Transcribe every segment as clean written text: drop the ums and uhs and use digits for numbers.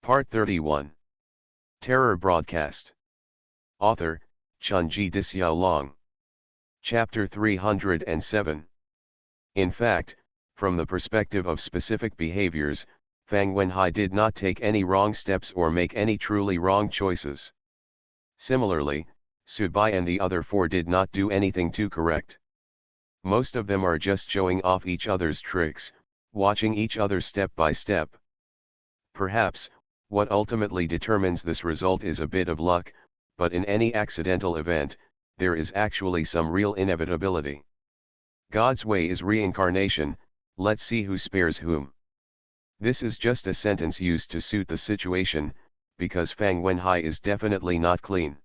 Part 31. Terror Broadcast. Author, Chunji Dixiaolong. Chapter 307. In fact, from the perspective of specific behaviors, Fang Wenhai did not take any wrong steps or make any truly wrong choices. Similarly, Subai and the other four did not do anything too correct. Most of them are just showing off each other's tricks, watching each other step by step. Perhaps, what ultimately determines this result is a bit of luck, but in any accidental event, there is actually some real inevitability. God's way is reincarnation, let's see who spares whom. This is just a sentence used to suit the situation, because Fang Wenhai is definitely not clean.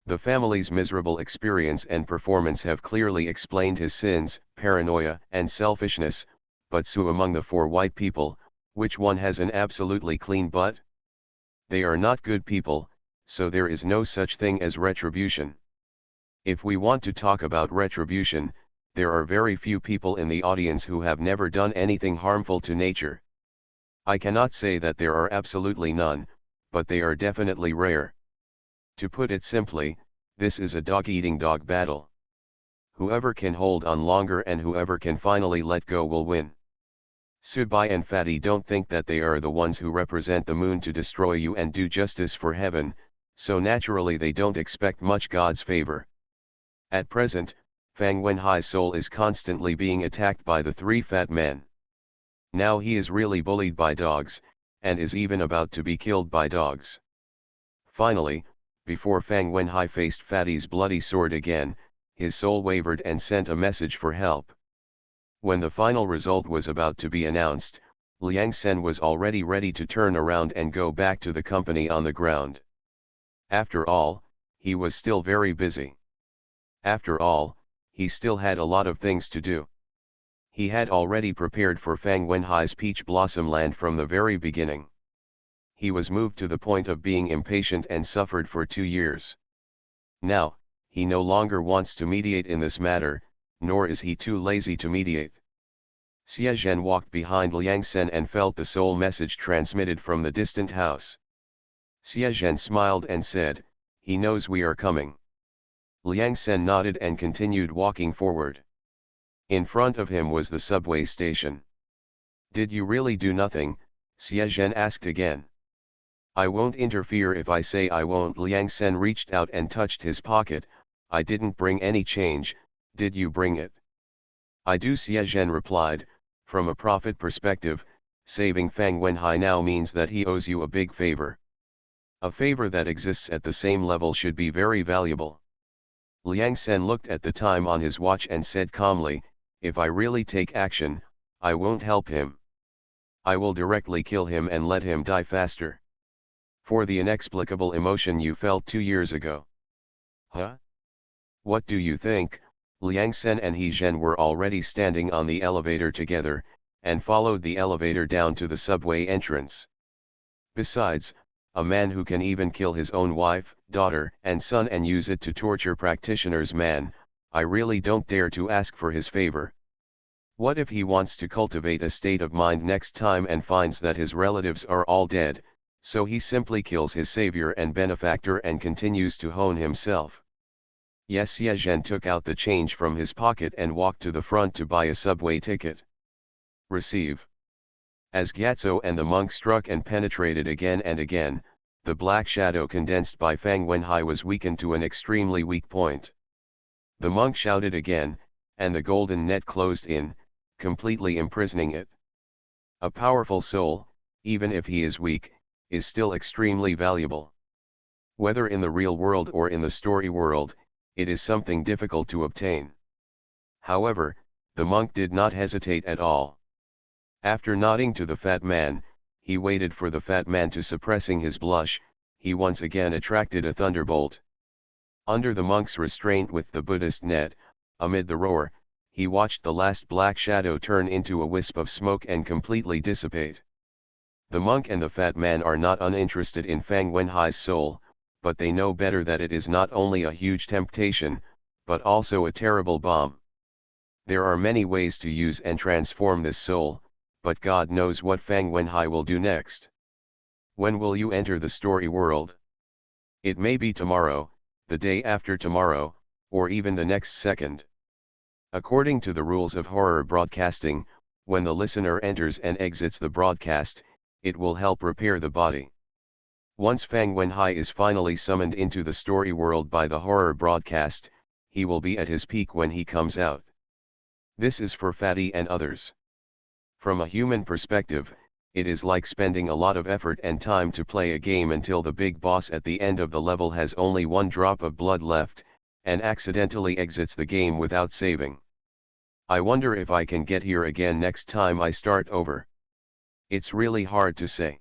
The family's miserable experience and performance have clearly explained his sins, paranoia, and selfishness, but so among the four white people, which one has an absolutely clean butt? They are not good people, so there is no such thing as retribution. If we want to talk about retribution, there are very few people in the audience who have never done anything harmful to nature. I cannot say that there are absolutely none, but they are definitely rare. To put it simply, this is a dog-eating-dog battle. Whoever can hold on longer and whoever can finally let go will win. Subai and Fatty don't think that they are the ones who represent the moon to destroy you and do justice for heaven, so naturally they don't expect much God's favor. At present, Fang Wenhai's soul is constantly being attacked by the three fat men. Now he is really bullied by dogs, and is even about to be killed by dogs. Finally, before Fang Wenhai faced Fatty's bloody sword again, his soul wavered and sent a message for help. When the final result was about to be announced, Liang Sen was already ready to turn around and go back to the company on the ground. After all, he was still very busy. After all, he still had a lot of things to do. He had already prepared for Fang Wenhai's Peach Blossom Land from the very beginning. He was moved to the point of being impatient and suffered for 2 years. Now, he no longer wants to mediate in this matter, nor is he too lazy to mediate. Xie Zhen walked behind Liang Sen and felt the soul message transmitted from the distant house. Xie Zhen smiled and said, "He knows we are coming." Liang Sen nodded and continued walking forward. In front of him was the subway station. "Did you really do nothing?" Xie Zhen asked again. "I won't interfere if I say I won't." Liang Sen reached out and touched his pocket. "I didn't bring any change, did you bring it?" "I do," Xie Zhen replied. "From a profit perspective, saving Fang Wenhai now means that he owes you a big favor. A favor that exists at the same level should be very valuable." Liang Sen looked at the time on his watch and said calmly, "If I really take action, I won't help him. I will directly kill him and let him die faster. For the inexplicable emotion you felt 2 years ago." "Huh? What do you think?" Liang Sen and He Zhen were already standing on the elevator together, and followed the elevator down to the subway entrance. Besides, a man who can even kill his own wife, daughter, and son and use it to torture practitioners, man, I really don't dare to ask for his favor. What if he wants to cultivate a state of mind next time and finds that his relatives are all dead, so he simply kills his savior and benefactor and continues to hone himself? Yes, Xie Zhen took out the change from his pocket and walked to the front to buy a subway ticket. "Receive." As Gyatso and the monk struck and penetrated again and again, the black shadow condensed by Fang Wenhai was weakened to an extremely weak point. The monk shouted again, and the golden net closed in, completely imprisoning it. A powerful soul, even if he is weak, is still extremely valuable. Whether in the real world or in the story world, it is something difficult to obtain. However, the monk did not hesitate at all. After nodding to the fat man, he waited for the fat man to suppressing his blush. He once again attracted a thunderbolt. Under the monk's restraint with the Buddhist net, amid the roar, he watched the last black shadow turn into a wisp of smoke and completely dissipate. The monk and the fat man are not uninterested in Fang Wenhai's soul, but they know better that it is not only a huge temptation, but also a terrible bomb. There are many ways to use and transform this soul, but God knows what Fang Wenhai will do next. When will you enter the story world? It may be tomorrow, the day after tomorrow, or even the next second. According to the rules of horror broadcasting, when the listener enters and exits the broadcast, it will help repair the body. Once Fang Wenhai is finally summoned into the story world by the horror broadcast, he will be at his peak when he comes out. This is for Fatty and others. From a human perspective, it is like spending a lot of effort and time to play a game until the big boss at the end of the level has only one drop of blood left, and accidentally exits the game without saving. I wonder if I can get here again next time I start over. It's really hard to say.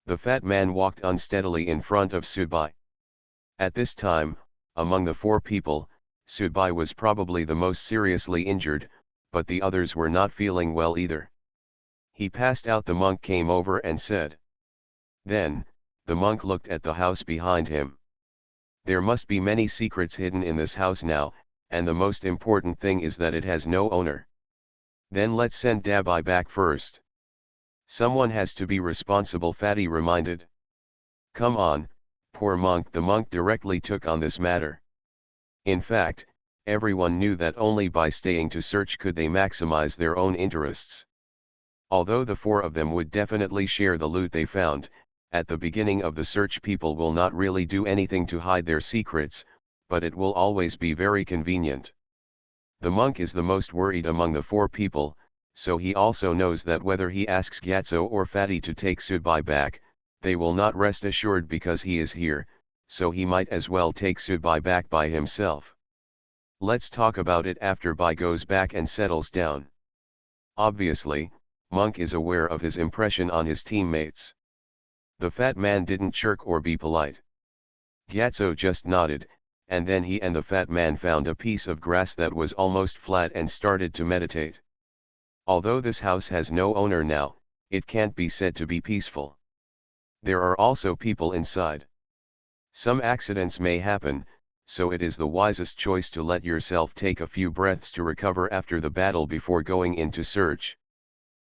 The fat man walked unsteadily in front of Subai. At this time, among the 4 people, Subai was probably the most seriously injured, but the others were not feeling well either. He passed out. The monk came over and said. Then, the monk looked at the house behind him. There must be many secrets hidden in this house now, and the most important thing is that it has no owner. Then let's send Dabai back first. Someone has to be responsible, Fatty reminded. Come on, poor monk. The monk directly took on this matter. In fact, everyone knew that only by staying to search could they maximize their own interests. Although the 4 of them would definitely share the loot they found, at the beginning of the search people will not really do anything to hide their secrets, but it will always be very convenient. The monk is the most worried among the 4 people, so he also knows that whether he asks Gyatso or Fatty to take Subai back, they will not rest assured because he is here, so he might as well take Subai back by himself. Let's talk about it after Bai goes back and settles down. Obviously, Monk is aware of his impression on his teammates. The fat man didn't chirp or be polite. Gyatso just nodded, and then he and the fat man found a piece of grass that was almost flat and started to meditate. Although this house has no owner now, it can't be said to be peaceful. There are also people inside. Some accidents may happen, so it is the wisest choice to let yourself take a few breaths to recover after the battle before going into search.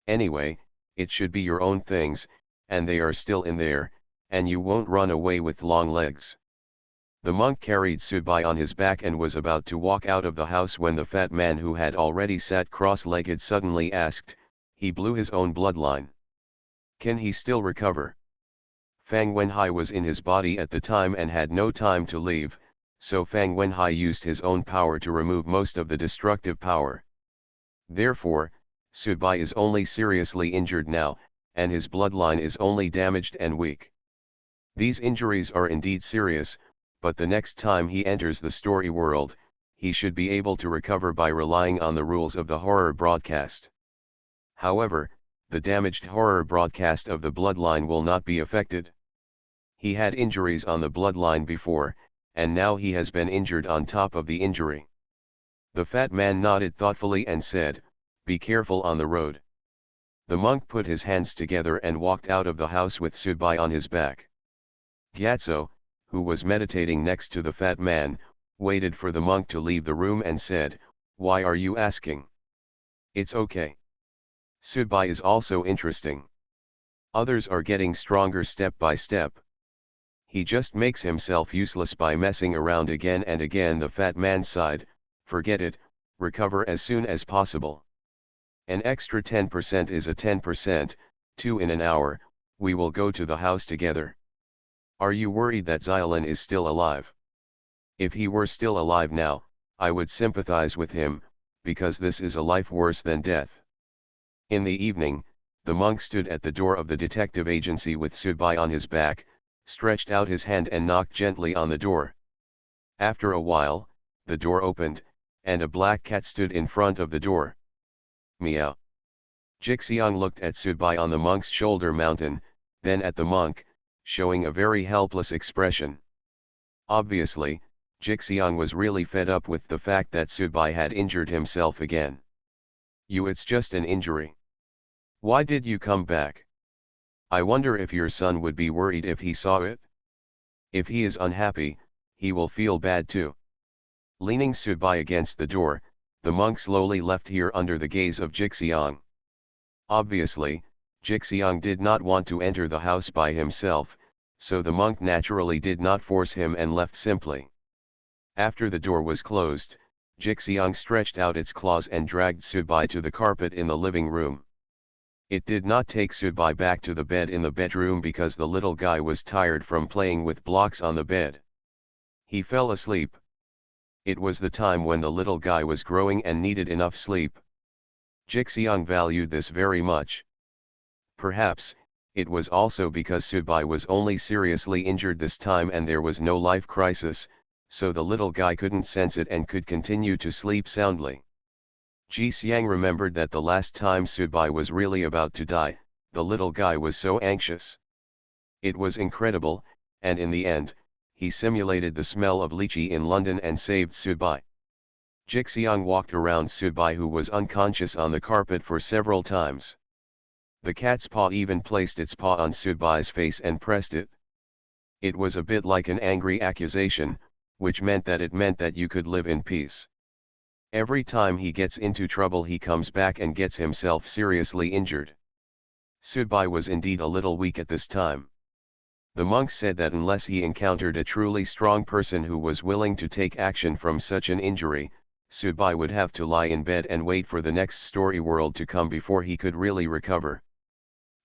Anyway, it should be your own things, and they are still in there, and you won't run away with long legs. The monk carried Subai on his back and was about to walk out of the house when the fat man, who had already sat cross-legged, suddenly asked. He blew his own bloodline. Can he still recover? Fang Wenhai was in his body at the time and had no time to leave, so Fang Wenhai used his own power to remove most of the destructive power. Therefore, Subai is only seriously injured now, and his bloodline is only damaged and weak. These injuries are indeed serious, but the next time he enters the story world, he should be able to recover by relying on the rules of the horror broadcast. However, the damaged horror broadcast of the bloodline will not be affected. He had injuries on the bloodline before, and now he has been injured on top of the injury. The fat man nodded thoughtfully and said, "Be careful on the road." The monk put his hands together and walked out of the house with Subai on his back. Gyatso, who was meditating next to the fat man, waited for the monk to leave the room and said, "Why are you asking? It's okay. Subai is also interesting. Others are getting stronger step by step. He just makes himself useless by messing around again and again." The fat man sighed. "Forget it, recover as soon as possible. An extra 10% is a 10%, 2 in an hour, we will go to the house together. Are you worried that Xiaolin is still alive? If he were still alive now, I would sympathize with him, because this is a life worse than death." In the evening, the monk stood at the door of the detective agency with Subai on his back, stretched out his hand and knocked gently on the door. After a while, the door opened, and a black cat stood in front of the door. Meow. Jixiang looked at Subai on the monk's shoulder mountain, then at the monk, showing a very helpless expression. Obviously, Jixiang was really fed up with the fact that Subai had injured himself again. It's just an injury. Why did you come back? I wonder if your son would be worried if he saw it? If he is unhappy, he will feel bad too." Leaning Subai against the door, the monk slowly left here under the gaze of Jixiang. Obviously, Jixiang did not want to enter the house by himself, so the monk naturally did not force him and left simply. After the door was closed, Jixiang stretched out its claws and dragged Subai to the carpet in the living room. It did not take Subai back to the bed in the bedroom because the little guy was tired from playing with blocks on the bed. He fell asleep. It was the time when the little guy was growing and needed enough sleep. Jixiang valued this very much. Perhaps, it was also because Subai was only seriously injured this time and there was no life crisis, so the little guy couldn't sense it and could continue to sleep soundly. Ji Xiang remembered that the last time Subai was really about to die, the little guy was so anxious. It was incredible, and in the end, he simulated the smell of lychee in London and saved Subai. Jixiang walked around Subai who was unconscious on the carpet for several times. The cat's paw even placed its paw on Subai's face and pressed it. It was a bit like an angry accusation, which meant that you could live in peace. Every time he gets into trouble he comes back and gets himself seriously injured. Subai was indeed a little weak at this time. The monk said that unless he encountered a truly strong person who was willing to take action from such an injury, Subai would have to lie in bed and wait for the next story world to come before he could really recover.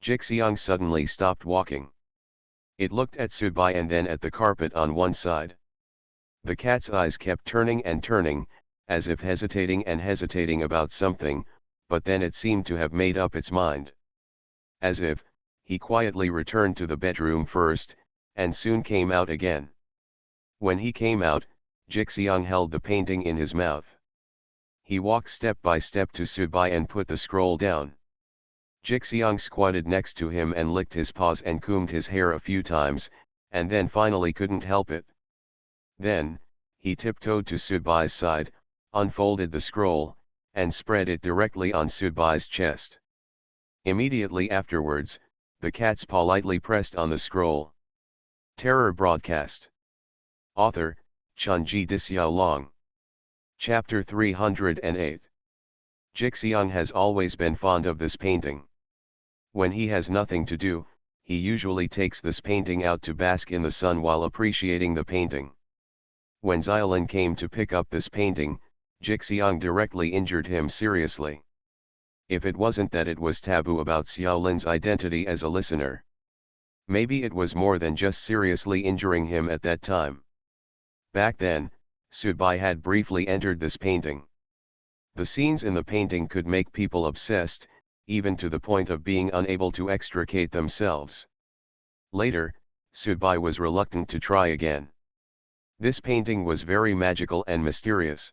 Jixiang suddenly stopped walking. It looked at Subai and then at the carpet on one side. The cat's eyes kept turning and turning, as if hesitating and hesitating about something, but then it seemed to have made up its mind. As if, he quietly returned to the bedroom first, and soon came out again. When he came out, Jixiang held the painting in his mouth. He walked step by step to Subai and put the scroll down. Jixiang squatted next to him and licked his paws and combed his hair a few times, and then finally couldn't help it. Then, he tiptoed to Subai's side, unfolded the scroll, and spread it directly on Subai's chest. Immediately afterwards, the cat's paw lightly pressed on the scroll. Terror Broadcast. Author, Chunji Dixiaolong. Chapter 308. Jixiang has always been fond of this painting. When he has nothing to do, he usually takes this painting out to bask in the sun while appreciating the painting. When Xiaolin came to pick up this painting, Jixiang directly injured him seriously. If it wasn't that it was taboo about Xiaolin's identity as a listener. Maybe it was more than just seriously injuring him at that time. Back then, Subai had briefly entered this painting. The scenes in the painting could make people obsessed, even to the point of being unable to extricate themselves. Later, Subai was reluctant to try again. This painting was very magical and mysterious.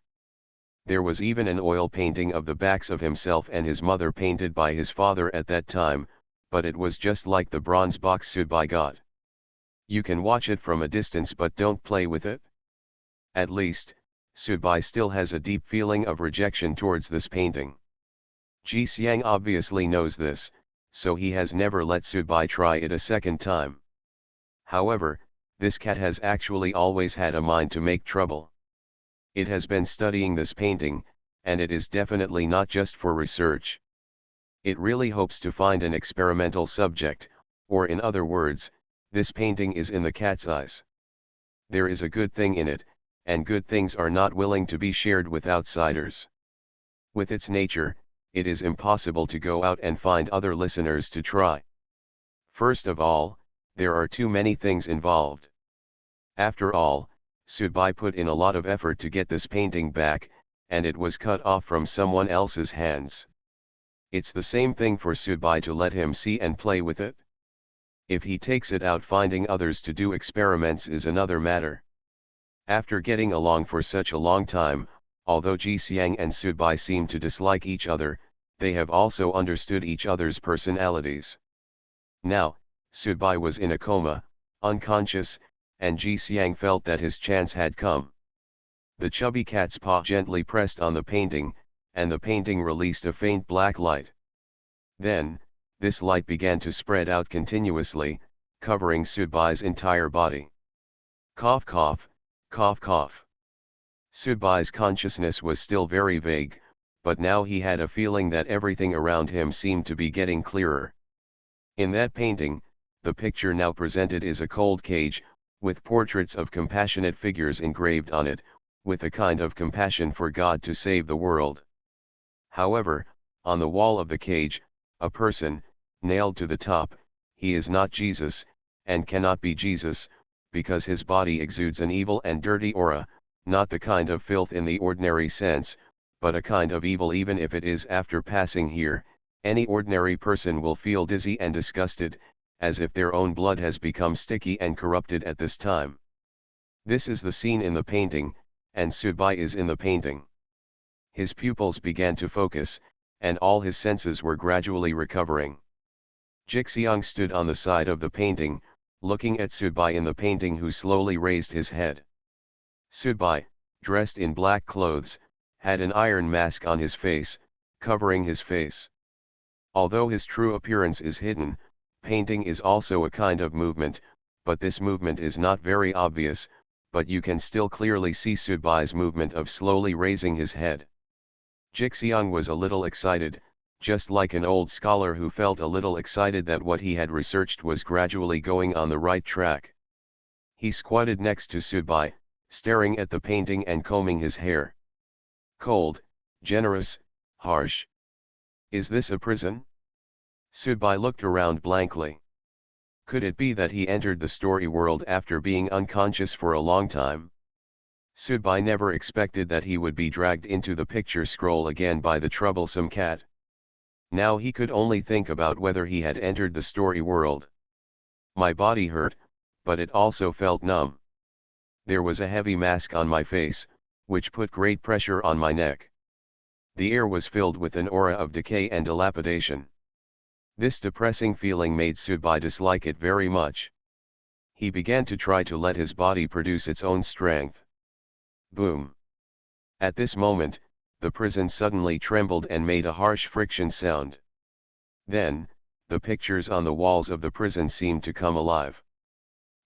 There was even an oil painting of the backs of himself and his mother painted by his father at that time, but it was just like the bronze box Subai got. You can watch it from a distance but don't play with it. At least, Subai still has a deep feeling of rejection towards this painting. Ji Xiang obviously knows this, so he has never let Subai try it a second time. However, this cat has actually always had a mind to make trouble. It has been studying this painting, and it is definitely not just for research. It really hopes to find an experimental subject, or in other words, this painting is in the cat's eyes. There is a good thing in it, and good things are not willing to be shared with outsiders. With its nature, it is impossible to go out and find other listeners to try. First of all, there are too many things involved. After all, Subai put in a lot of effort to get this painting back, and it was cut off from someone else's hands. It's the same thing for Subai to let him see and play with it. If he takes it out, finding others to do experiments is another matter. After getting along for such a long time, although Ji Xiang and Subai seem to dislike each other, they have also understood each other's personalities. Now, Subai was in a coma, unconscious, and Ji Xiang felt that his chance had come. The chubby cat's paw gently pressed on the painting, and the painting released a faint black light. Then, this light began to spread out continuously, covering Subai's entire body. Cough cough, cough cough. Subai's consciousness was still very vague, but now he had a feeling that everything around him seemed to be getting clearer. In that painting, the picture now presented is a cold cage, with portraits of compassionate figures engraved on it, with a kind of compassion for God to save the world. However, on the wall of the cage, a person, nailed to the top, he is not Jesus, and cannot be Jesus, because his body exudes an evil and dirty aura, not the kind of filth in the ordinary sense, but a kind of evil. Even if it is after passing here, any ordinary person will feel dizzy and disgusted, as if their own blood has become sticky and corrupted at this time. This is the scene in the painting, and Subai is in the painting. His pupils began to focus, and all his senses were gradually recovering. Jixiang stood on the side of the painting, looking at Subai in the painting, who slowly raised his head. Subai, dressed in black clothes, had an iron mask on his face, covering his face. Although his true appearance is hidden, painting is also a kind of movement, but this movement is not very obvious, but you can still clearly see Subai's movement of slowly raising his head. Jixiang was a little excited, just like an old scholar who felt a little excited that what he had researched was gradually going on the right track. He squatted next to Subai, staring at the painting and combing his hair. Cold, generous, harsh. Is this a prison? Subai looked around blankly. Could it be that he entered the story world after being unconscious for a long time? Subai never expected that he would be dragged into the picture scroll again by the troublesome cat. Now he could only think about whether he had entered the story world. My body hurt, but it also felt numb. There was a heavy mask on my face, which put great pressure on my neck. The air was filled with an aura of decay and dilapidation. This depressing feeling made Subai dislike it very much. He began to try to let his body produce its own strength. Boom! At this moment, the prison suddenly trembled and made a harsh friction sound. Then, the pictures on the walls of the prison seemed to come alive.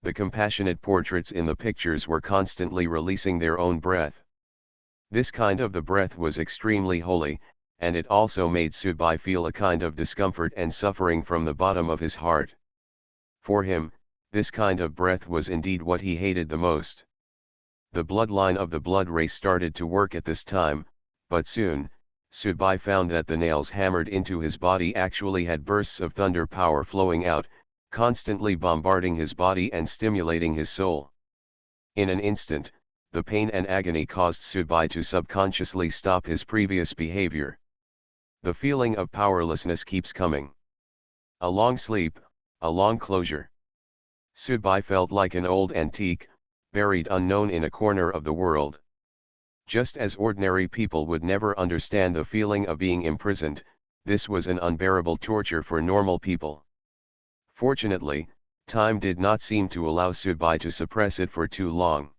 The compassionate portraits in the pictures were constantly releasing their own breath. This kind of the breath was extremely holy, and it also made Subai feel a kind of discomfort and suffering from the bottom of his heart. For him, this kind of breath was indeed what he hated the most. The bloodline of the blood race started to work at this time, but soon, Subai found that the nails hammered into his body actually had bursts of thunder power flowing out, constantly bombarding his body and stimulating his soul. In an instant, the pain and agony caused Subai to subconsciously stop his previous behavior. The feeling of powerlessness keeps coming. A long sleep, a long closure. Subai felt like an old antique, buried unknown in a corner of the world. Just as ordinary people would never understand the feeling of being imprisoned, this was an unbearable torture for normal people. Fortunately, time did not seem to allow Subai to suppress it for too long.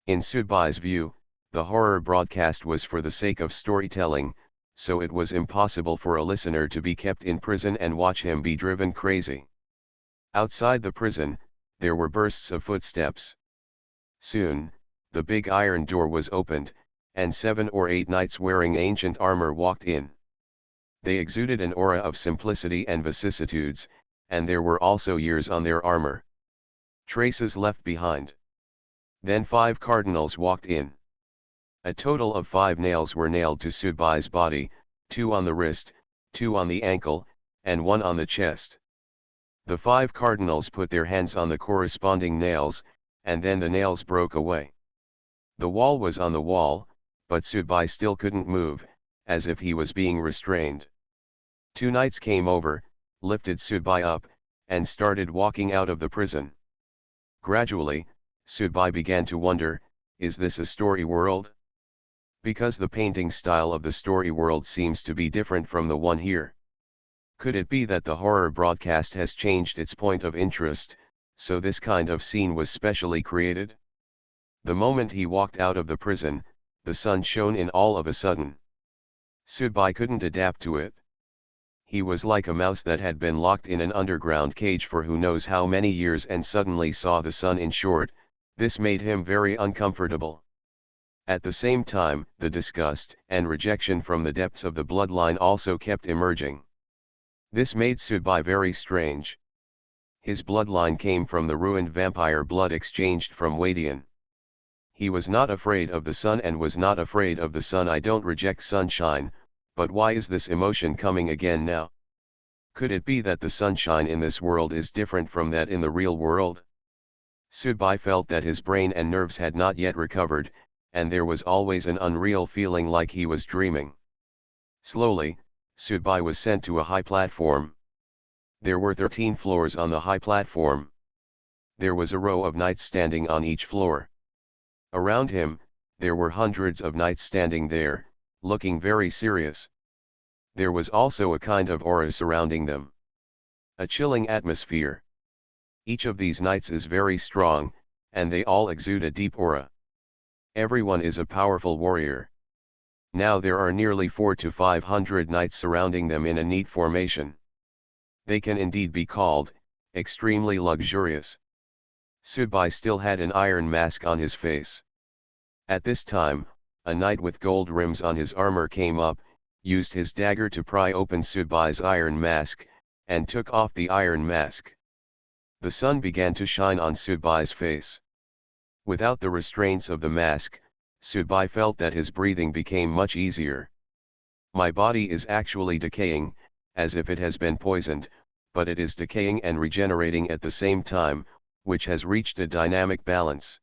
In Subai's view, the horror broadcast was for the sake of storytelling, so it was impossible for a listener to be kept in prison and watch him be driven crazy. Outside the prison, there were bursts of footsteps. Soon, the big iron door was opened, and 7 or 8 knights wearing ancient armor walked in. They exuded an aura of simplicity and vicissitudes, and there were also years on their armor. Traces left behind. Then 5 cardinals walked in. A total of 5 nails were nailed to Subai's body, 2 on the wrist, 2 on the ankle, and 1 on the chest. The 5 cardinals put their hands on the corresponding nails, and then the nails broke away. The wall was on the wall, but Subai still couldn't move, as if he was being restrained. 2 knights came over, lifted Subai up, and started walking out of the prison. Gradually, Subai began to wonder, is this a story world? Because the painting style of the story world seems to be different from the one here. Could it be that the horror broadcast has changed its point of interest, so this kind of scene was specially created? The moment he walked out of the prison, the sun shone in all of a sudden. Subai couldn't adapt to it. He was like a mouse that had been locked in an underground cage for who knows how many years and suddenly saw the sun. In short, this made him very uncomfortable. At the same time, the disgust and rejection from the depths of the bloodline also kept emerging. This made Subai very strange. His bloodline came from the ruined vampire blood exchanged from Wadian. He was not afraid of the sun and was not afraid of the sun. I don't reject sunshine, but why is this emotion coming again now? Could it be that the sunshine in this world is different from that in the real world? Subai felt that his brain and nerves had not yet recovered, and there was always an unreal feeling like he was dreaming. Slowly, Subai was sent to a high platform. There were 13 floors on the high platform. There was a row of knights standing on each floor. Around him, there were hundreds of knights standing there, looking very serious. There was also a kind of aura surrounding them. A chilling atmosphere. Each of these knights is very strong, and they all exude a deep aura. Everyone is a powerful warrior. Now there are nearly 400 to 500 knights surrounding them in a neat formation. They can indeed be called extremely luxurious. Subai still had an iron mask on his face. At this time, a knight with gold rims on his armor came up, used his dagger to pry open Subai's iron mask, and took off the iron mask. The sun began to shine on Subai's face. Without the restraints of the mask, Subai felt that his breathing became much easier. My body is actually decaying, as if it has been poisoned, but it is decaying and regenerating at the same time, which has reached a dynamic balance.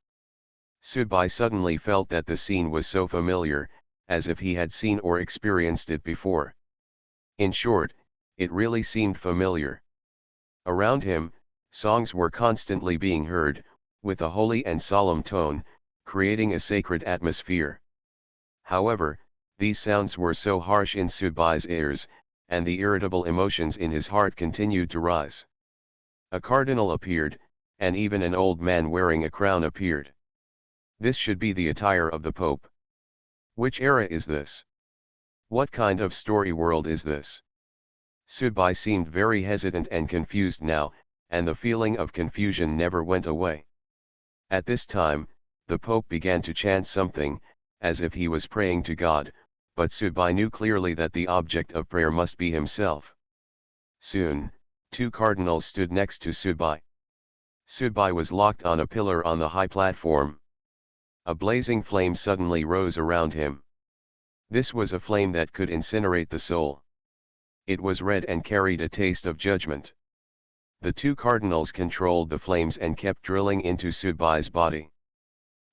Subai suddenly felt that the scene was so familiar, as if he had seen or experienced it before. In short, it really seemed familiar. Around him, songs were constantly being heard, with a holy and solemn tone, creating a sacred atmosphere. However, these sounds were so harsh in Subai's ears, and the irritable emotions in his heart continued to rise. A cardinal appeared, and even an old man wearing a crown appeared. This should be the attire of the Pope. Which era is this? What kind of story world is this? Subai seemed very hesitant and confused now, and the feeling of confusion never went away. At this time, the Pope began to chant something, as if he was praying to God, but Subai knew clearly that the object of prayer must be himself. Soon, 2 cardinals stood next to Subai. Subai was locked on a pillar on the high platform. A blazing flame suddenly rose around him. This was a flame that could incinerate the soul. It was red and carried a taste of judgment. The 2 cardinals controlled the flames and kept drilling into Subai's body.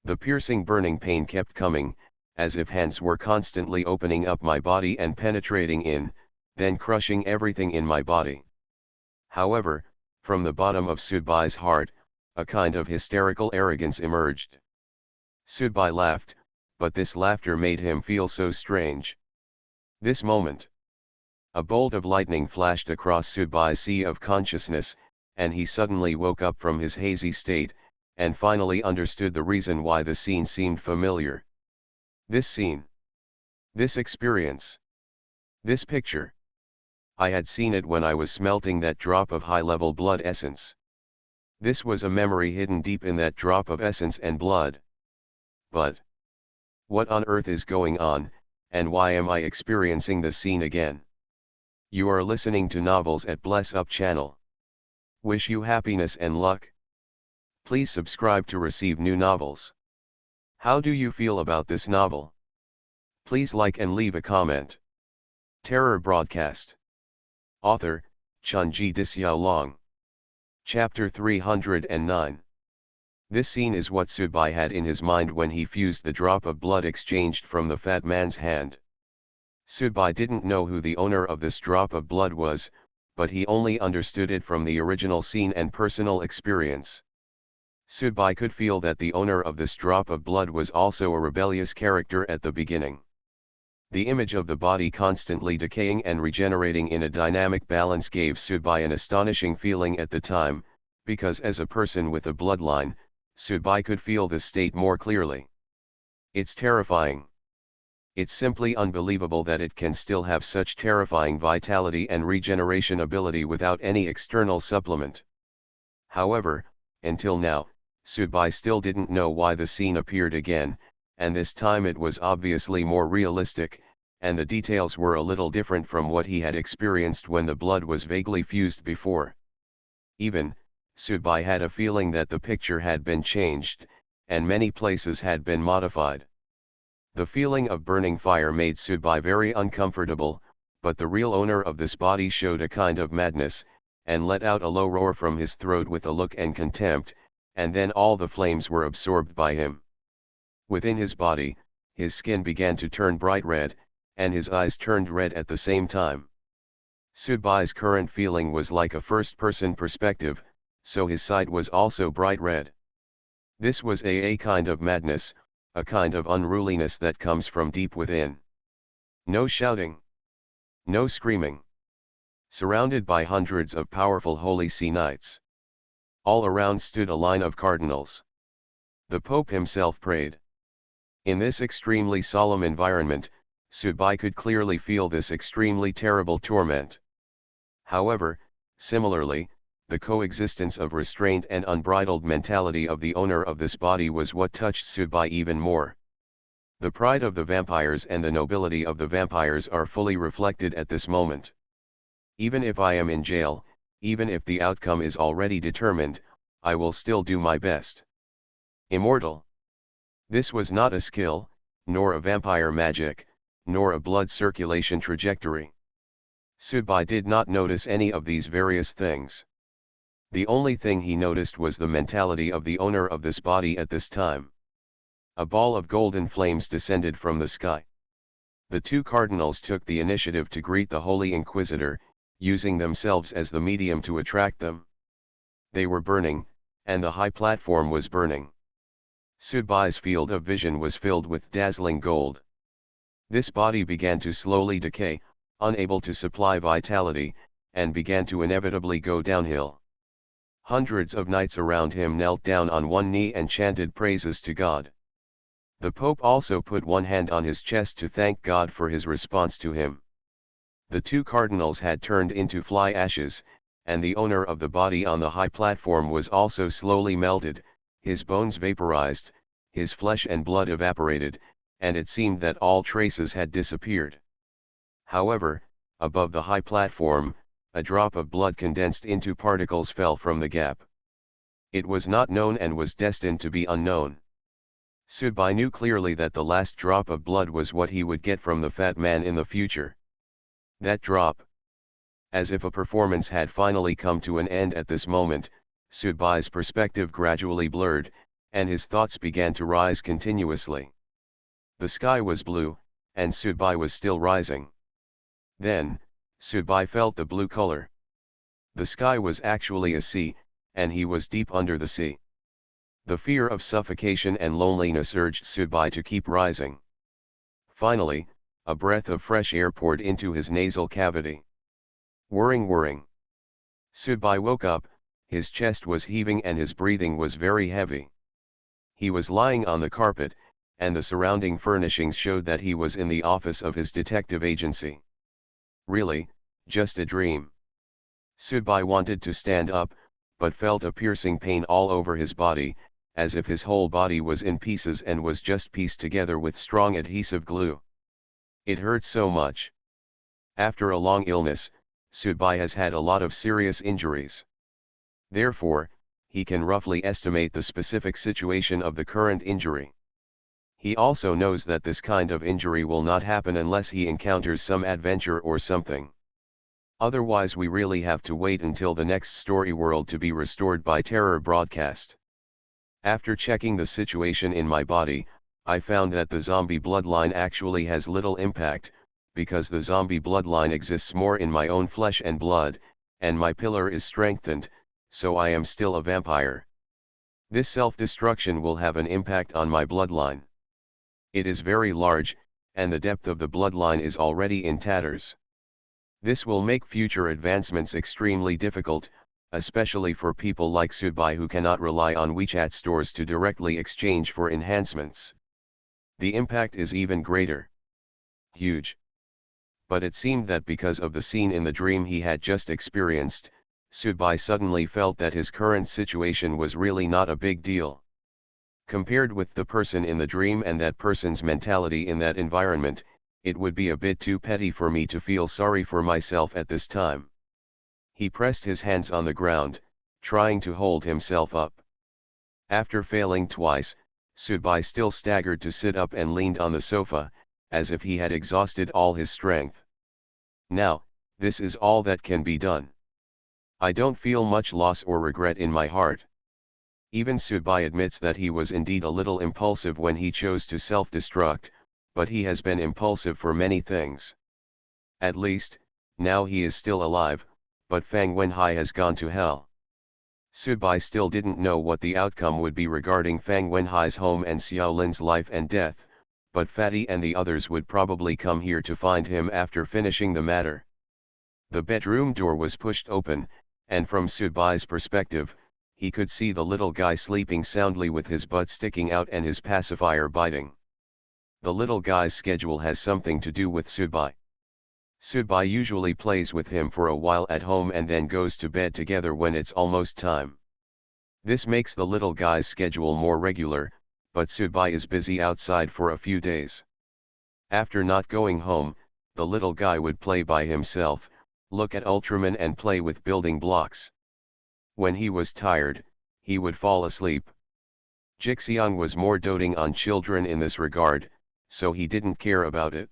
The piercing burning pain kept coming, as if hands were constantly opening up my body and penetrating in, then crushing everything in my body. However, from the bottom of Subai's heart, a kind of hysterical arrogance emerged. Subai laughed, but this laughter made him feel so strange. This moment, a bolt of lightning flashed across Subai's sea of consciousness, and he suddenly woke up from his hazy state, and finally understood the reason why the scene seemed familiar. This scene. This experience. This picture. I had seen it when I was smelting that drop of high-level blood essence. This was a memory hidden deep in that drop of essence and blood. But what on earth is going on, and why am I experiencing the scene again? You are listening to Novels at Bless Up channel. Wish you happiness and luck. Please subscribe to receive new novels. How do you feel about this novel? Please like and leave a comment. Terror Broadcast. Author, Chunji Disyao. Chapter 309. This scene is what Subai had in his mind when he fused the drop of blood exchanged from the fat man's hand. Subai didn't know who the owner of this drop of blood was, but he only understood it from the original scene and personal experience. Subai could feel that the owner of this drop of blood was also a rebellious character at the beginning. The image of the body constantly decaying and regenerating in a dynamic balance gave Subai an astonishing feeling at the time, because as a person with a bloodline, Subai could feel this state more clearly. It's terrifying. It's simply unbelievable that it can still have such terrifying vitality and regeneration ability without any external supplement. However, until now, Subai still didn't know why the scene appeared again, and this time it was obviously more realistic, and the details were a little different from what he had experienced when the blood was vaguely fused before. Even, Subai had a feeling that the picture had been changed, and many places had been modified. The feeling of burning fire made Subai very uncomfortable, but the real owner of this body showed a kind of madness, and let out a low roar from his throat with a look and contempt, and then all the flames were absorbed by him. Within his body, his skin began to turn bright red, and his eyes turned red at the same time. Subai's current feeling was like a first-person perspective, so his sight was also bright red. This was a kind of madness, a kind of unruliness that comes from deep within. No shouting. No screaming. Surrounded by hundreds of powerful holy sea knights. All around stood a line of cardinals. The Pope himself prayed. In this extremely solemn environment, Subai could clearly feel this extremely terrible torment. However, similarly, the coexistence of restraint and unbridled mentality of the owner of this body was what touched Subai even more. The pride of the vampires and the nobility of the vampires are fully reflected at this moment. Even if I am in jail, even if the outcome is already determined, I will still do my best. Immortal. This was not a skill, nor a vampire magic, nor a blood circulation trajectory. Subai did not notice any of these various things. The only thing he noticed was the mentality of the owner of this body at this time. A ball of golden flames descended from the sky. The two cardinals took the initiative to greet the Holy Inquisitor, using themselves as the medium to attract them. They were burning, and the high platform was burning. Subai's field of vision was filled with dazzling gold. This body began to slowly decay, unable to supply vitality, and began to inevitably go downhill. Hundreds of knights around him knelt down on one knee and chanted praises to God. The Pope also put one hand on his chest to thank God for his response to him. The two cardinals had turned into fly ashes, and the owner of the body on the high platform was also slowly melted, his bones vaporized, his flesh and blood evaporated, and it seemed that all traces had disappeared. However, above the high platform, a drop of blood condensed into particles fell from the gap. It was not known and was destined to be unknown. Subai knew clearly that the last drop of blood was what he would get from the fat man in the future. That drop. As if a performance had finally come to an end at this moment, Subai's perspective gradually blurred, and his thoughts began to rise continuously. The sky was blue, and Subai was still rising. Then, Subai felt the blue color. The sky was actually a sea, and he was deep under the sea. The fear of suffocation and loneliness urged Subai to keep rising. Finally, a breath of fresh air poured into his nasal cavity. Whirring, whirring. Subai woke up, his chest was heaving and his breathing was very heavy. He was lying on the carpet, and the surrounding furnishings showed that he was in the office of his detective agency. Really, just a dream. Subai wanted to stand up, but felt a piercing pain all over his body, as if his whole body was in pieces and was just pieced together with strong adhesive glue. It hurt so much. After a long illness, Subai has had a lot of serious injuries. Therefore, he can roughly estimate the specific situation of the current injury. He also knows that this kind of injury will not happen unless he encounters some adventure or something. Otherwise we really have to wait until the next story world to be restored by Terror Broadcast. After checking the situation in my body, I found that the zombie bloodline actually has little impact, because the zombie bloodline exists more in my own flesh and blood, and my pillar is strengthened, so I am still a vampire. This self-destruction will have an impact on my bloodline. It is very large, and the depth of the bloodline is already in tatters. This will make future advancements extremely difficult, especially for people like Subai who cannot rely on WeChat stores to directly exchange for enhancements. The impact is even greater. Huge. But it seemed that because of the scene in the dream he had just experienced, Subai suddenly felt that his current situation was really not a big deal. Compared with the person in the dream and that person's mentality in that environment, it would be a bit too petty for me to feel sorry for myself at this time. He pressed his hands on the ground, trying to hold himself up. After failing twice, Subai still staggered to sit up and leaned on the sofa, as if he had exhausted all his strength. Now, this is all that can be done. I don't feel much loss or regret in my heart. Even Subai admits that he was indeed a little impulsive when he chose to self-destruct, but he has been impulsive for many things. At least, now he is still alive, but Fang Wenhai has gone to hell. Subai still didn't know what the outcome would be regarding Fang Wenhai's home and Xiao Lin's life and death, but Fatty and the others would probably come here to find him after finishing the matter. The bedroom door was pushed open, and from Subai's perspective, he could see the little guy sleeping soundly with his butt sticking out and his pacifier biting. The little guy's schedule has something to do with Subai. Subai usually plays with him for a while at home and then goes to bed together when it's almost time. This makes the little guy's schedule more regular, but Subai is busy outside for a few days. After not going home, the little guy would play by himself, look at Ultraman and play with building blocks. When he was tired, he would fall asleep. Jixiang was more doting on children in this regard, so he didn't care about it.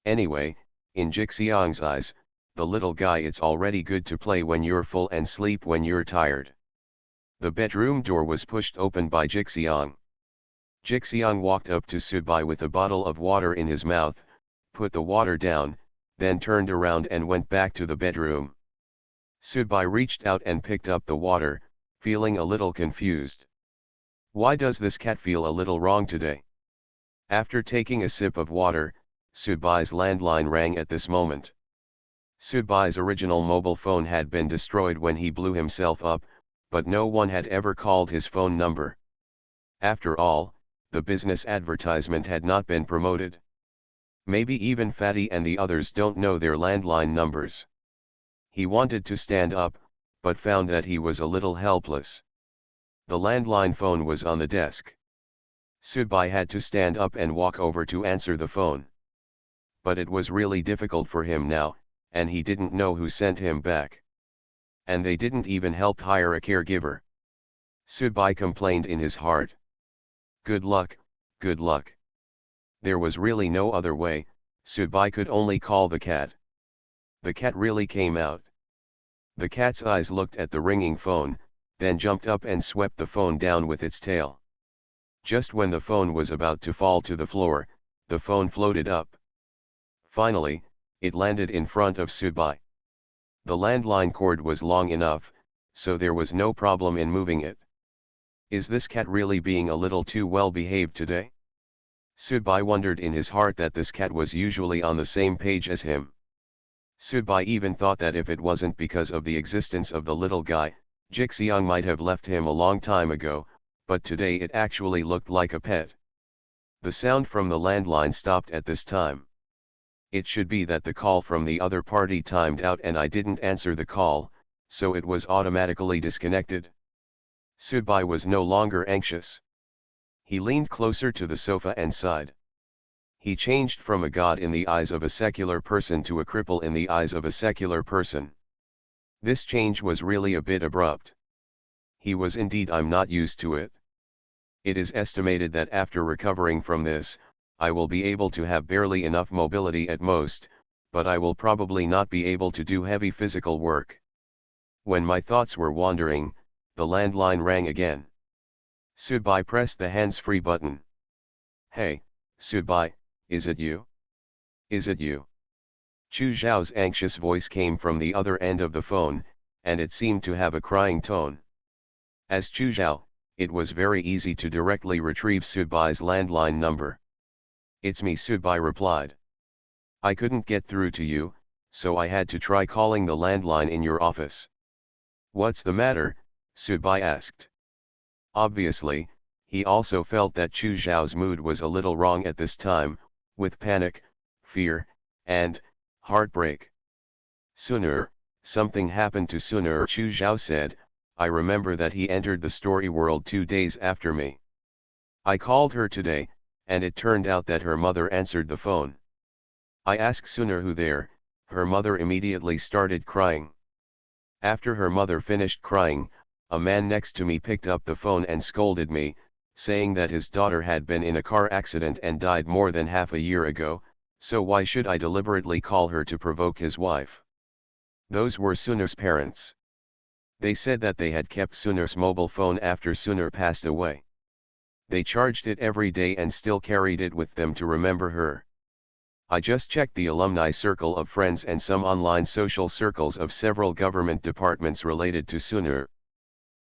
Anyway, in Jixiang's eyes, the little guy, it's already good to play when you're full and sleep when you're tired. The bedroom door was pushed open by Jixiang. Jixiang walked up to Subai with a bottle of water in his mouth, put the water down, then turned around and went back to the bedroom. Subai reached out and picked up the water, feeling a little confused. Why does this cat feel a little wrong today? After taking a sip of water, Subai's landline rang at this moment. Subai's original mobile phone had been destroyed when he blew himself up, but no one had ever called his phone number. After all, the business advertisement had not been promoted. Maybe even Fatty and the others don't know their landline numbers. He wanted to stand up, but found that he was a little helpless. The landline phone was on the desk. Subai had to stand up and walk over to answer the phone. But it was really difficult for him now, and he didn't know who sent him back. And they didn't even help hire a caregiver. Subai complained in his heart. Good luck, good luck. There was really no other way, Subai could only call the cat. The cat really came out. The cat's eyes looked at the ringing phone, then jumped up and swept the phone down with its tail. Just when the phone was about to fall to the floor, the phone floated up. Finally, it landed in front of Subai. The landline cord was long enough, so there was no problem in moving it. Is this cat really being a little too well behaved today? Subai wondered in his heart that this cat was usually on the same page as him. Subai even thought that if it wasn't because of the existence of the little guy, Jixiang might have left him a long time ago, but today it actually looked like a pet. The sound from the landline stopped at this time. It should be that the call from the other party timed out and I didn't answer the call, so it was automatically disconnected. Subai was no longer anxious. He leaned closer to the sofa and sighed. He changed from a god in the eyes of a secular person to a cripple in the eyes of a secular person. This change was really a bit abrupt. He was indeed. I'm not used to it. It is estimated that after recovering from this, I will be able to have barely enough mobility at most, but I will probably not be able to do heavy physical work. When my thoughts were wandering, the landline rang again. Subai pressed the hands-free button. Hey, Subai, is it you? Is it you? Chu Zhao's anxious voice came from the other end of the phone, and it seemed to have a crying tone. As Chu Zhao, it was very easy to directly retrieve Subai's landline number. It's me, Subai replied. I couldn't get through to you, so I had to try calling the landline in your office. What's the matter? Subai asked. Obviously, he also felt that Chu Zhao's mood was a little wrong at this time, with panic, fear, and heartbreak. Sooner, something happened to Sooner, Chu Zhao said. I remember that he entered the story world 2 days after me. I called her today, and it turned out that her mother answered the phone. I asked Suner who there. Her mother immediately started crying. After her mother finished crying, a man next to me picked up the phone and scolded me, saying that his daughter had been in a car accident and died more than half a year ago, so why should I deliberately call her to provoke his wife? Those were Suner's parents. They said that they had kept Suner's mobile phone after Suner passed away. They charged it every day and still carried it with them to remember her. I just checked the alumni circle of friends and some online social circles of several government departments related to Suner.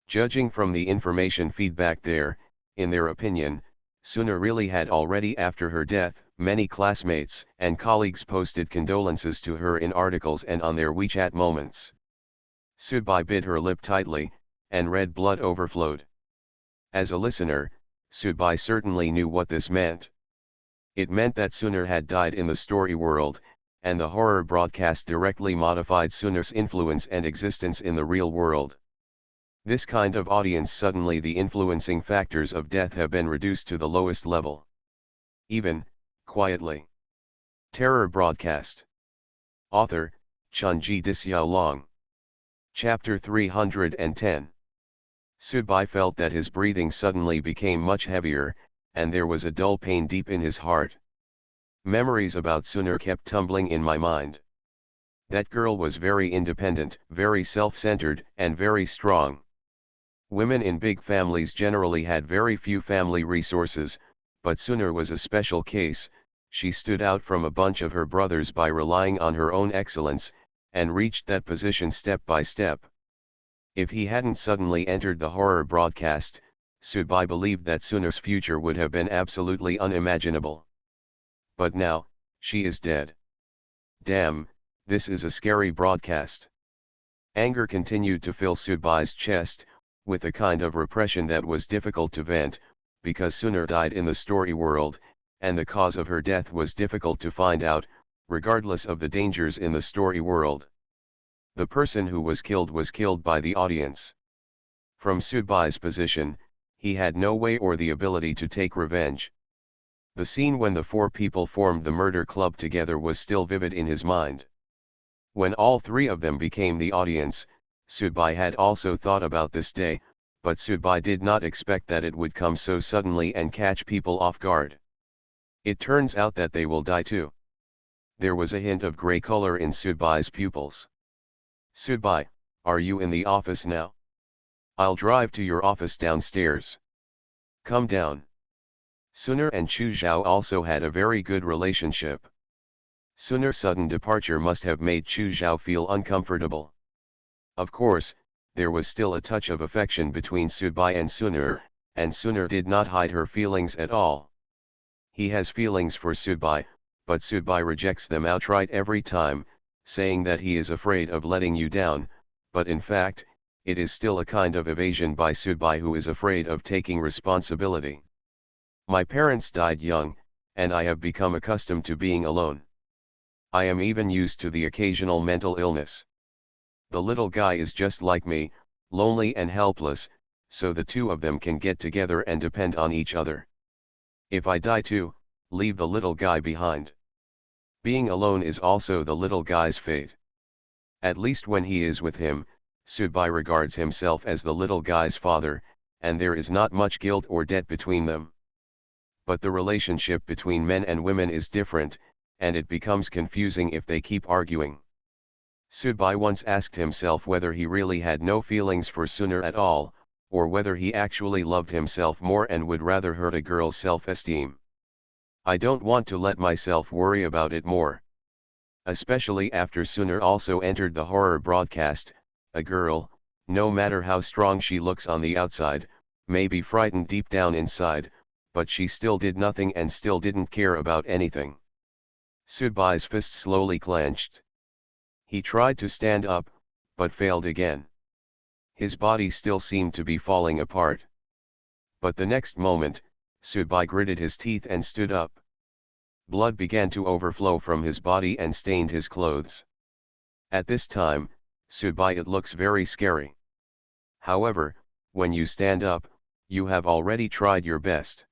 Judging from the information feedback there, in their opinion, Suner really had already after her death. Many classmates and colleagues posted condolences to her in articles and on their WeChat moments. Subai bit her lip tightly, and red blood overflowed. As a listener, Subai certainly knew what this meant. It meant that Suner had died in the story world, and the horror broadcast directly modified Suner's influence and existence in the real world. This kind of audience suddenly the influencing factors of death have been reduced to the lowest level. Even, quietly. Terror broadcast. Author, Chunji Disyao. Chapter 310. Subai felt that his breathing suddenly became much heavier, and there was a dull pain deep in his heart. Memories about Suner kept tumbling in my mind. That girl was very independent, very self-centered, and very strong. Women in big families generally had very few family resources, but Suner was a special case. She stood out from a bunch of her brothers by relying on her own excellence, and reached that position step by step. If he hadn't suddenly entered the horror broadcast, Subai believed that Suner's future would have been absolutely unimaginable. But now, she is dead. Damn, this is a scary broadcast. Anger continued to fill Subai's chest, with a kind of repression that was difficult to vent, because Suner died in the story world, and the cause of her death was difficult to find out, regardless of the dangers in the story world. The person who was killed by the audience. From Subai's position, he had no way or the ability to take revenge. The scene when the four people formed the murder club together was still vivid in his mind. When all three of them became the audience, Subai had also thought about this day, but Subai did not expect that it would come so suddenly and catch people off guard. It turns out that they will die too. There was a hint of grey color in Subai's pupils. Subai, are you in the office now? I'll drive to your office downstairs. Come down. Suner and Chu Zhao also had a very good relationship. Suner's sudden departure must have made Chu Zhao feel uncomfortable. Of course, there was still a touch of affection between Subai and Suner did not hide her feelings at all. He has feelings for Subai, but Subai rejects them outright every time, saying that he is afraid of letting you down, but in fact, it is still a kind of evasion by Subai who is afraid of taking responsibility. My parents died young, and I have become accustomed to being alone. I am even used to the occasional mental illness. The little guy is just like me, lonely and helpless, so the two of them can get together and depend on each other. If I die too, leave the little guy behind. Being alone is also the little guy's fate. At least when he is with him, Subai regards himself as the little guy's father, and there is not much guilt or debt between them. But the relationship between men and women is different, and it becomes confusing if they keep arguing. Subai once asked himself whether he really had no feelings for Suner at all, or whether he actually loved himself more and would rather hurt a girl's self-esteem. I don't want to let myself worry about it more. Especially after Suner also entered the horror broadcast. A girl, no matter how strong she looks on the outside, may be frightened deep down inside, but she still did nothing and still didn't care about anything. Subai's fist slowly clenched. He tried to stand up, but failed again. His body still seemed to be falling apart. But the next moment, Subai gritted his teeth and stood up. Blood began to overflow from his body and stained his clothes. At this time, Subai, it looks very scary. However, when you stand up, you have already tried your best.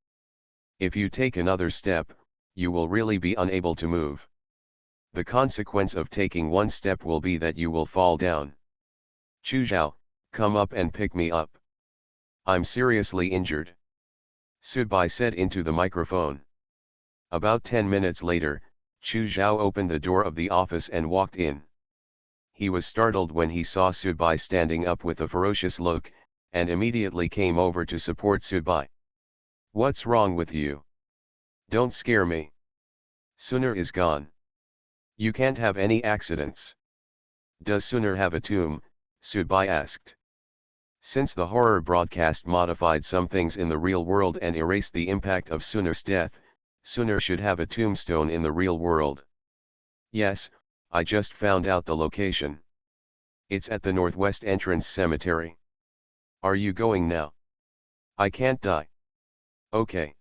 If you take another step, you will really be unable to move. The consequence of taking one step will be that you will fall down. Chu Zhao, come up and pick me up. I'm seriously injured. Subai said into the microphone. About 10 minutes later, Chu Zhao opened the door of the office and walked in. He was startled when he saw Subai standing up with a ferocious look, and immediately came over to support Subai. What's wrong with you? Don't scare me. Suner is gone. You can't have any accidents. Does Suner have a tomb? Subai asked. Since the horror broadcast modified some things in the real world and erased the impact of Suner's death, Suner should have a tombstone in the real world. Yes, I just found out the location. It's at the northwest entrance cemetery. Are you going now? I can't die. Okay.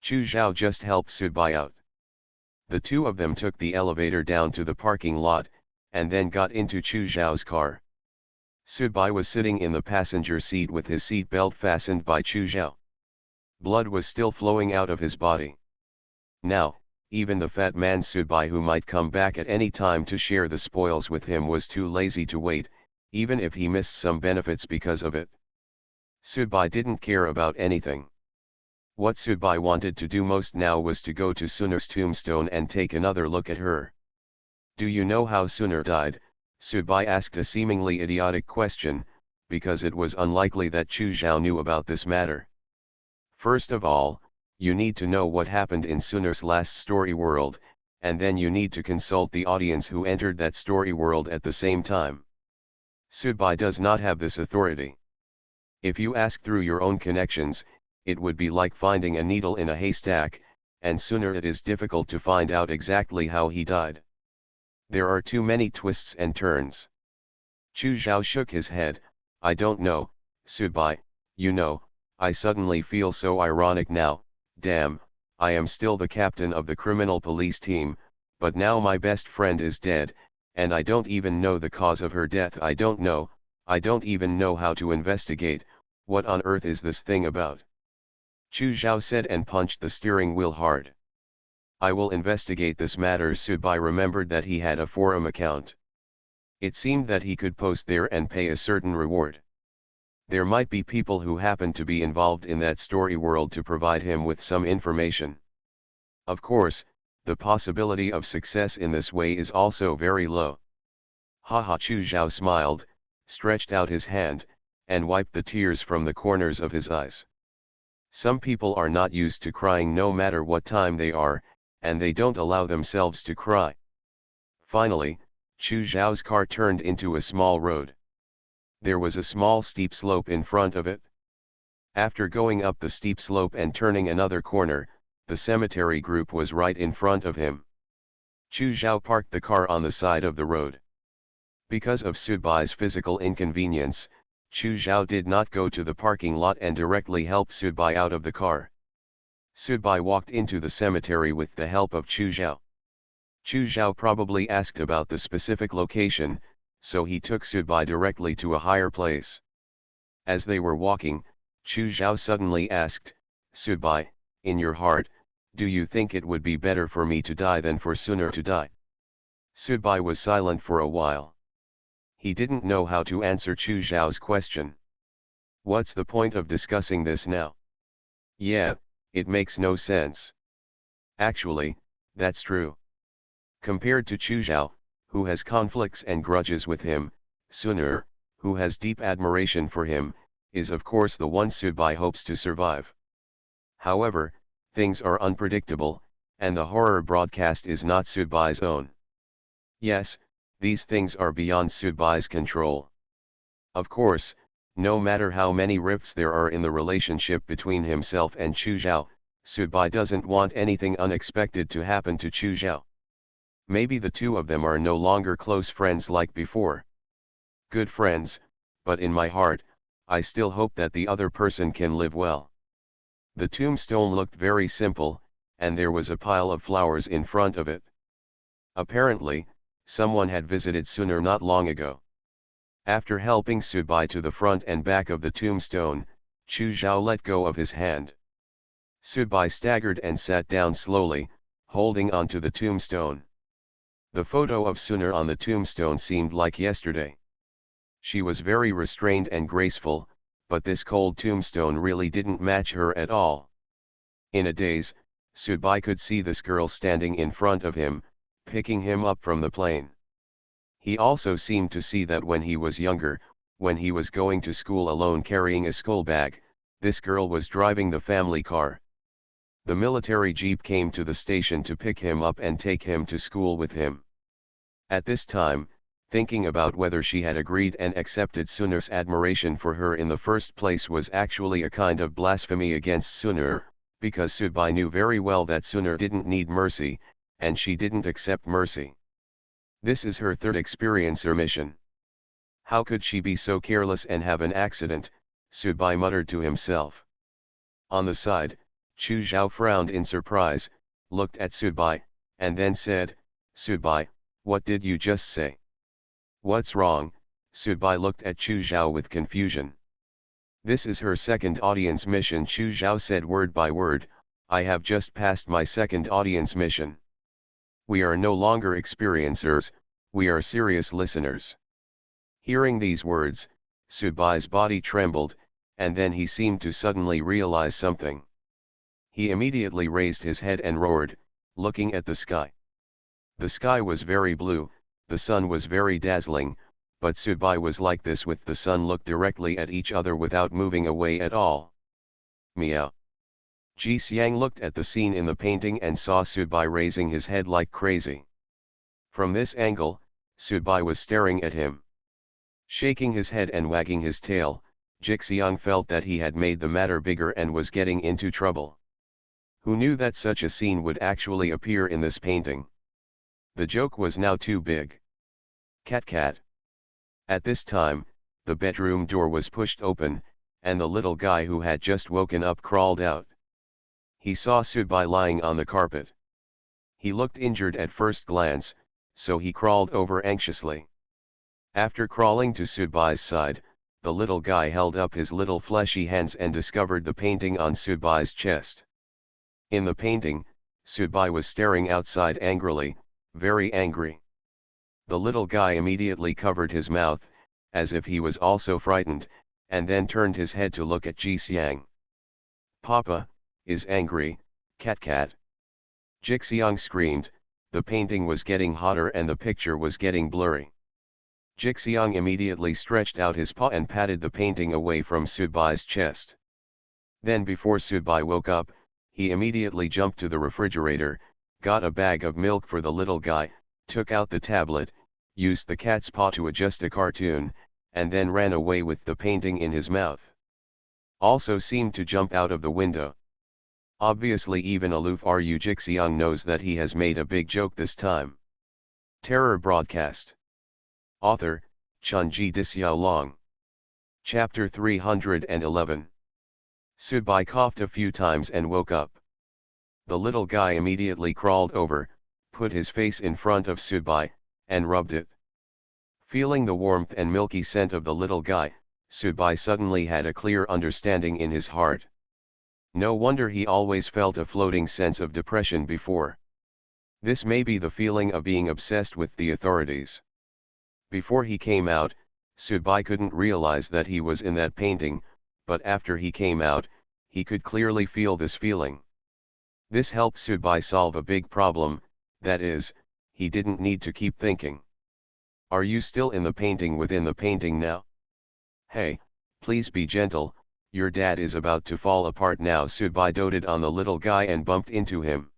Chu Zhao just helped Subai out. The two of them took the elevator down to the parking lot, and then got into Chu Zhao's car. Subai was sitting in the passenger seat with his seat belt fastened by Chu Zhao. Blood was still flowing out of his body. Now, even the fat man Subai, who might come back at any time to share the spoils with him, was too lazy to wait, even if he missed some benefits because of it. Subai didn't care about anything. What Subai wanted to do most now was to go to Suner's tombstone and take another look at her. Do you know how Suner died? Subai asked a seemingly idiotic question, because it was unlikely that Chu Zhao knew about this matter. First of all, you need to know what happened in Suner's last story world, and then you need to consult the audience who entered that story world at the same time. Subai does not have this authority. If you ask through your own connections, it would be like finding a needle in a haystack, and sooner it is difficult to find out exactly how he died. There are too many twists and turns. Chu Zhao shook his head. I don't know, Subai, you know, I suddenly feel so ironic now. Damn, I am still the captain of the criminal police team, but now my best friend is dead, and I don't even know the cause of her death. I don't even know how to investigate. What on earth is this thing about? Chu Zhao said and punched the steering wheel hard. I will investigate this matter. Subai remembered that he had a forum account. It seemed that he could post there and pay a certain reward. There might be people who happen to be involved in that story world to provide him with some information. Of course, the possibility of success in this way is also very low. Haha. Chu Zhao smiled, stretched out his hand, and wiped the tears from the corners of his eyes. Some people are not used to crying no matter what time they are, and they don't allow themselves to cry. Finally, Chu Zhao's car turned into a small road. There was a small steep slope in front of it. After going up the steep slope and turning another corner, the cemetery group was right in front of him. Chu Zhao parked the car on the side of the road. Because of Subai's physical inconvenience, Chu Zhao did not go to the parking lot and directly help Subai out of the car. Subai walked into the cemetery with the help of Chu Zhao. Chu Zhao probably asked about the specific location, so he took Subai directly to a higher place. As they were walking, Chu Zhao suddenly asked, Subai, in your heart, do you think it would be better for me to die than for Suner to die? Subai was silent for a while. He didn't know how to answer Chu Zhao's question. What's the point of discussing this now? Yeah, it makes no sense. Actually, that's true. Compared to Chu Zhao, who has conflicts and grudges with him, Suner, who has deep admiration for him, is of course the one Subai hopes to survive. However, things are unpredictable, and the horror broadcast is not Subai's own. Yes, these things are beyond Subai's control. Of course, no matter how many rifts there are in the relationship between himself and Chu Zhao, Subai doesn't want anything unexpected to happen to Chu Zhao. Maybe the two of them are no longer close friends like before. Good friends, but in my heart, I still hope that the other person can live well. The tombstone looked very simple, and there was a pile of flowers in front of it. Apparently, someone had visited Suner not long ago. After helping Subai to the front and back of the tombstone, Chu Zhao let go of his hand. Subai staggered and sat down slowly, holding onto the tombstone. The photo of Suner on the tombstone seemed like yesterday. She was very restrained and graceful, but this cold tombstone really didn't match her at all. In a daze, Subai could see this girl standing in front of him, picking him up from the plane. He also seemed to see that when he was younger, when he was going to school alone carrying a school bag, this girl was driving the family car. The military jeep came to the station to pick him up and take him to school with him. At this time, thinking about whether she had agreed and accepted Suner's admiration for her in the first place was actually a kind of blasphemy against Suner, because Subai knew very well that Suner didn't need mercy, and she didn't accept mercy. This is her third experience or mission. How could she be so careless and have an accident, Subai muttered to himself. On the side, Chu Zhao frowned in surprise, looked at Subai, and then said, "Subai, what did you just say?" "What's wrong?" Subai looked at Chu Zhao with confusion. "This is her second audience mission," Chu Zhao said word by word. "I have just passed my second audience mission. We are no longer experiencers, we are serious listeners." Hearing these words, Subai's body trembled, and then he seemed to suddenly realize something. He immediately raised his head and roared, looking at the sky. The sky was very blue, the sun was very dazzling, but Subai was like this with the sun looked directly at each other without moving away at all. Meow. Ji Xiang looked at the scene in the painting and saw Subai raising his head like crazy. From this angle, Subai was staring at him. Shaking his head and wagging his tail, Jixiang felt that he had made the matter bigger and was getting into trouble. Who knew that such a scene would actually appear in this painting? The joke was now too big. Cat cat. At this time, the bedroom door was pushed open, and the little guy who had just woken up crawled out. He saw Subai lying on the carpet. He looked injured at first glance, so he crawled over anxiously. After crawling to Subai's side, the little guy held up his little fleshy hands and discovered the painting on Subai's chest. In the painting, Subai was staring outside angrily, very angry. The little guy immediately covered his mouth, as if he was also frightened, and then turned his head to look at Ji Xiang. "Papa is angry, cat cat." Jixiang screamed. The painting was getting hotter and the picture was getting blurry. Jixiang immediately stretched out his paw and patted the painting away from Subai's chest. Then before Subai woke up, he immediately jumped to the refrigerator, got a bag of milk for the little guy, took out the tablet, used the cat's paw to adjust a cartoon, and then ran away with the painting in his mouth. Also seemed to jump out of the window. Obviously even aloof Ru Jixiang knows that he has made a big joke this time. Terror broadcast. Author, Chunji Dixiaolong. Chapter 311. Subai coughed a few times and woke up. The little guy immediately crawled over, put his face in front of Subai, and rubbed it. Feeling the warmth and milky scent of the little guy, Subai suddenly had a clear understanding in his heart. No wonder he always felt a floating sense of depression before. This may be the feeling of being obsessed with the authorities. Before he came out, Subai couldn't realize that he was in that painting, but after he came out, he could clearly feel this feeling. This helped Subai solve a big problem, that is, he didn't need to keep thinking. "Are you still in the painting within the painting now? Hey, please be gentle, your dad is about to fall apart now." Subai doted on the little guy and bumped into him.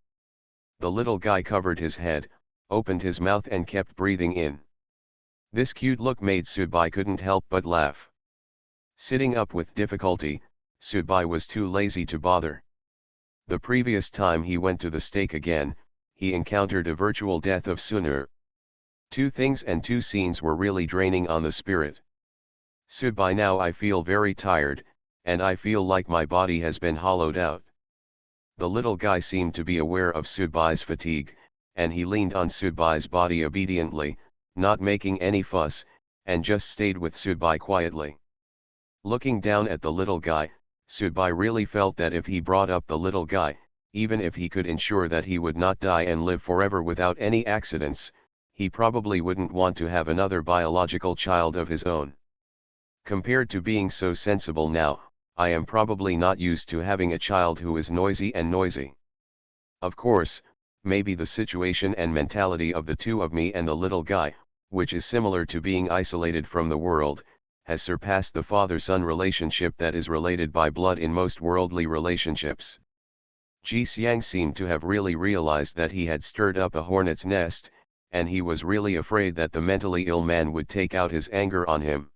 The little guy covered his head, opened his mouth and kept breathing in. This cute look made Subai couldn't help but laugh. Sitting up with difficulty, Subai was too lazy to bother. The previous time he went to the stake again, he encountered a virtual death of Suner. Two things and two scenes were really draining on the spirit. Subai, now I feel very tired, and I feel like my body has been hollowed out. The little guy seemed to be aware of Subai's fatigue, and he leaned on Subai's body obediently, not making any fuss, and just stayed with Subai quietly. Looking down at the little guy, Subai really felt that if he brought up the little guy, even if he could ensure that he would not die and live forever without any accidents, he probably wouldn't want to have another biological child of his own. Compared to being so sensible now, I am probably not used to having a child who is noisy and noisy. Of course, maybe the situation and mentality of the two of me and the little guy, which is similar to being isolated from the world, has surpassed the father-son relationship that is related by blood in most worldly relationships. Ji Xiang seemed to have really realized that he had stirred up a hornet's nest, and he was really afraid that the mentally ill man would take out his anger on him.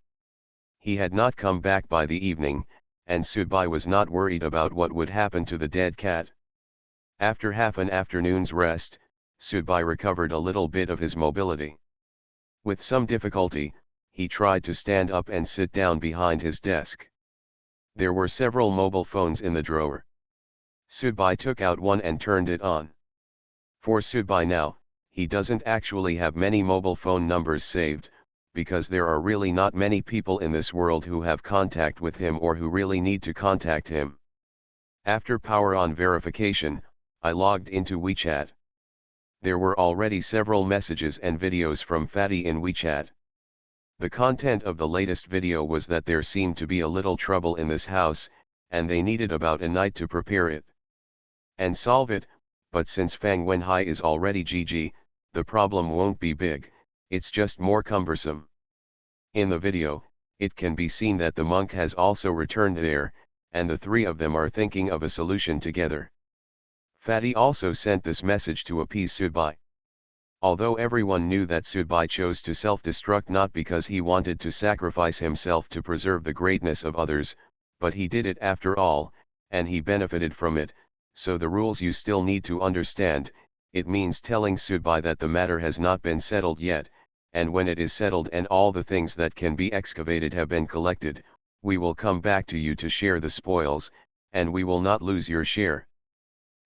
He had not come back by the evening, and Subai was not worried about what would happen to the dead cat. After half an afternoon's rest, Subai recovered a little bit of his mobility. With some difficulty, he tried to stand up and sit down behind his desk. There were several mobile phones in the drawer. Subai took out one and turned it on. For Subai now, he doesn't actually have many mobile phone numbers saved, because there are really not many people in this world who have contact with him or who really need to contact him. After power on verification, I logged into WeChat. There were already several messages and videos from Fatty in WeChat. The content of the latest video was that there seemed to be a little trouble in this house, and they needed about a night to prepare it and solve it, but since Fang Wenhai is already GG, the problem won't be big, it's just more cumbersome. In the video, it can be seen that the monk has also returned there, and the three of them are thinking of a solution together. Fatty also sent this message to appease Subai. Although everyone knew that Subai chose to self-destruct not because he wanted to sacrifice himself to preserve the greatness of others, but he did it after all, and he benefited from it, so the rules you still need to understand. It means telling Subai that the matter has not been settled yet, and when it is settled and all the things that can be excavated have been collected, we will come back to you to share the spoils, and we will not lose your share.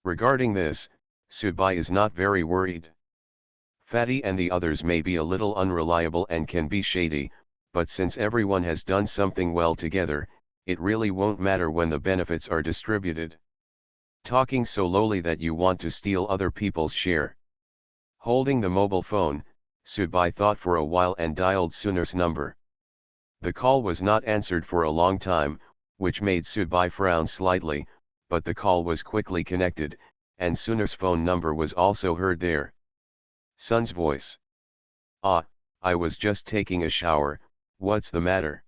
Regarding this, Subai is not very worried. Fatty and the others may be a little unreliable and can be shady, but since everyone has done something well together, it really won't matter when the benefits are distributed. Talking so lowly that you want to steal other people's share. Holding the mobile phone, Subai thought for a while and dialed Sunar's number. The call was not answered for a long time, which made Subai frown slightly, but the call was quickly connected, and Sunar's phone number was also heard there. Son's voice. Ah, I was just taking a shower, what's the matter?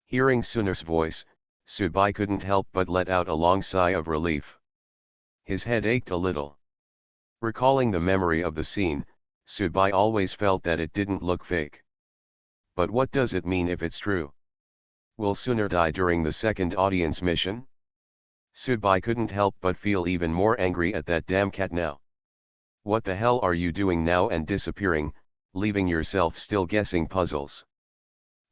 Hearing Sunar's voice, Subai couldn't help but let out a long sigh of relief. His head ached a little. Recalling the memory of the scene, Subai always felt that it didn't look fake. But what does it mean if it's true? Will Sunar die during the second audience mission? Subai couldn't help but feel even more angry at that damn cat now. What the hell are you doing now and disappearing, leaving yourself still guessing puzzles?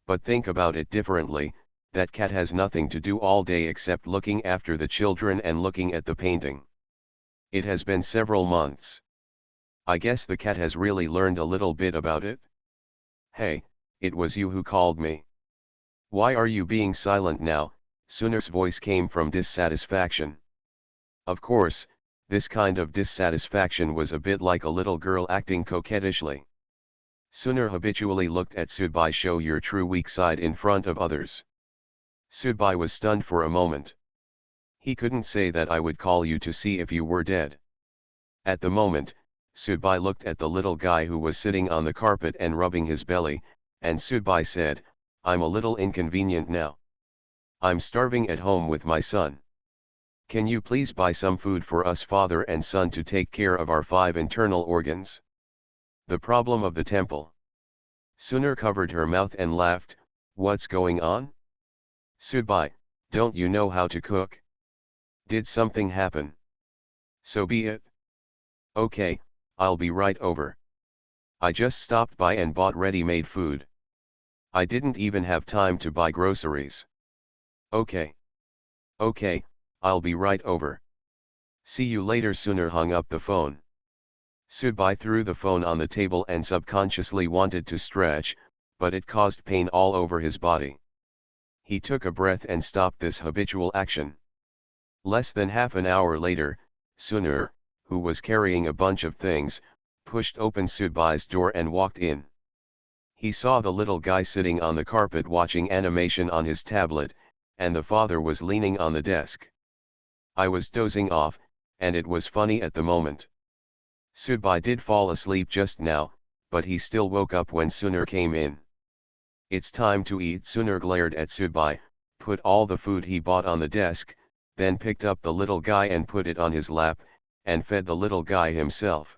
But think about it differently, that cat has nothing to do all day except looking after the children and looking at the painting. It has been several months. I guess the cat has really learned a little bit about it. Hey, it was you who called me. Why are you being silent now? Sunar's voice came from dissatisfaction. Of course, this kind of dissatisfaction was a bit like a little girl acting coquettishly. Sunar habitually looked at Subai, show your true weak side in front of others. Subai was stunned for a moment. He couldn't say that I would call you to see if you were dead. At the moment, Subai looked at the little guy who was sitting on the carpet and rubbing his belly, and Subai said, I'm a little inconvenient now. I'm starving at home with my son. Can you please buy some food for us father and son to take care of our 5 internal organs? The problem of the temple. Sunar covered her mouth and laughed, what's going on? Subai, don't you know how to cook? Did something happen? So be it. Okay, I'll be right over. I just stopped by and bought ready-made food. I didn't even have time to buy groceries. Okay. Okay, I'll be right over. See you later. Sunar hung up the phone. Subai threw the phone on the table and subconsciously wanted to stretch, but it caused pain all over his body. He took a breath and stopped this habitual action. Less than half an hour later, Sunar, who was carrying a bunch of things, pushed open Sudbai's door and walked in. He saw the little guy sitting on the carpet watching animation on his tablet, and the father was leaning on the desk. I was dozing off, and it was funny at the moment. Sudbai did fall asleep just now, but he still woke up when Suner came in. It's time to eat. Suner glared at Sudbai, put all the food he bought on the desk, then picked up the little guy and put it on his lap, and fed the little guy himself.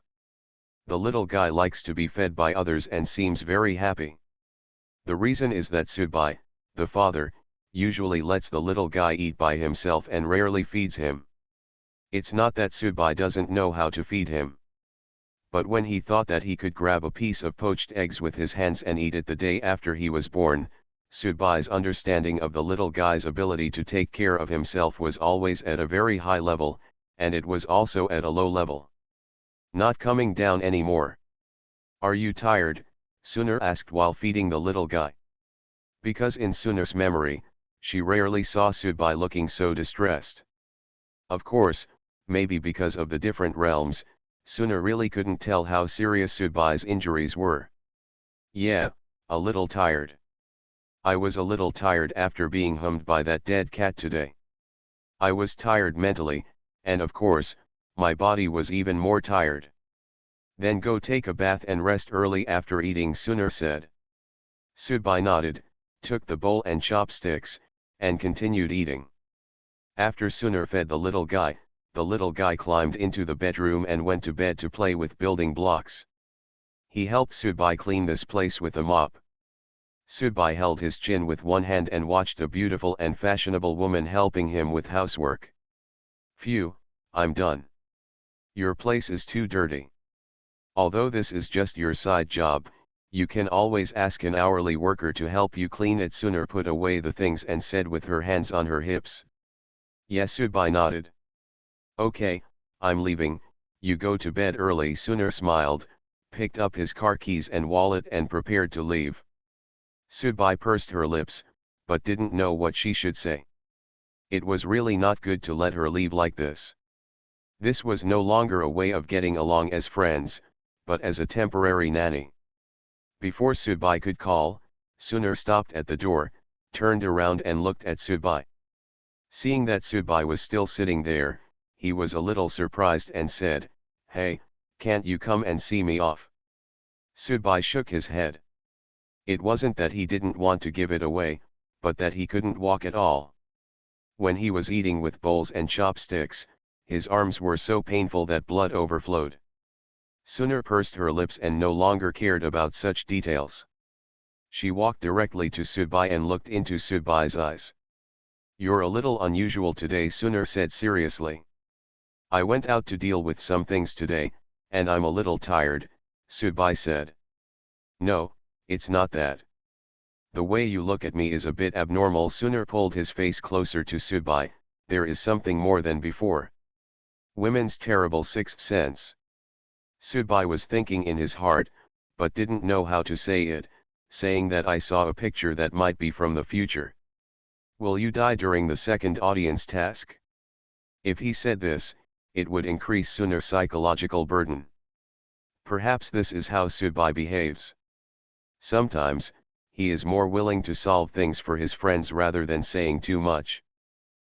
The little guy likes to be fed by others and seems very happy. The reason is that Sudbai, the father, usually lets the little guy eat by himself and rarely feeds him. It's not that Sudbai doesn't know how to feed him. But when he thought that he could grab a piece of poached eggs with his hands and eat it the day after he was born, Sudbai's understanding of the little guy's ability to take care of himself was always at a very high level, and it was also at a low level. Not coming down anymore. Are you tired? Suner asked while feeding the little guy. Because in Suner's memory, she rarely saw Sudbai looking so distressed. Of course, maybe because of the different realms, Suner really couldn't tell how serious Sudbai's injuries were. Yeah, a little tired. I was a little tired after being hummed by that dead cat today. I was tired mentally, and of course, my body was even more tired. Then go take a bath and rest early after eating, Suner said. Sudbai nodded, took the bowl and chopsticks, and continued eating. After Suner fed the little guy climbed into the bedroom and went to bed to play with building blocks. He helped Sudbai clean this place with a mop. Sudbai held his chin with one hand and watched a beautiful and fashionable woman helping him with housework. Phew, I'm done. Your place is too dirty. Although this is just your side job, you can always ask an hourly worker to help you clean it. Suner put away the things and said with her hands on her hips. Yes, Sudbai nodded. Okay, I'm leaving, you go to bed early. Suner smiled, picked up his car keys and wallet and prepared to leave. Sudbai pursed her lips, but didn't know what she should say. It was really not good to let her leave like this. This was no longer a way of getting along as friends, but as a temporary nanny. Before Sudbai could call, Suner stopped at the door, turned around and looked at Sudbai. Seeing that Sudbai was still sitting there, he was a little surprised and said, "Hey, can't you come and see me off?" Sudbai shook his head. It wasn't that he didn't want to give it away, but that he couldn't walk at all. When he was eating with bowls and chopsticks, his arms were so painful that blood overflowed. Suner pursed her lips and no longer cared about such details. She walked directly to Sudbai and looked into Sudbai's eyes. "You're a little unusual today," Suner said seriously. "I went out to deal with some things today, and I'm a little tired," Sudbai said. "No, it's not that. The way you look at me is a bit abnormal." Suner pulled his face closer to Sudbai. "There is something more than before. Women's terrible sixth sense." Sudbai was thinking in his heart, but didn't know how to say it, saying that I saw a picture that might be from the future. Will you die during the second audience task? If he said this, it would increase Suner's psychological burden. Perhaps this is how Sudbai behaves. Sometimes, he is more willing to solve things for his friends rather than saying too much.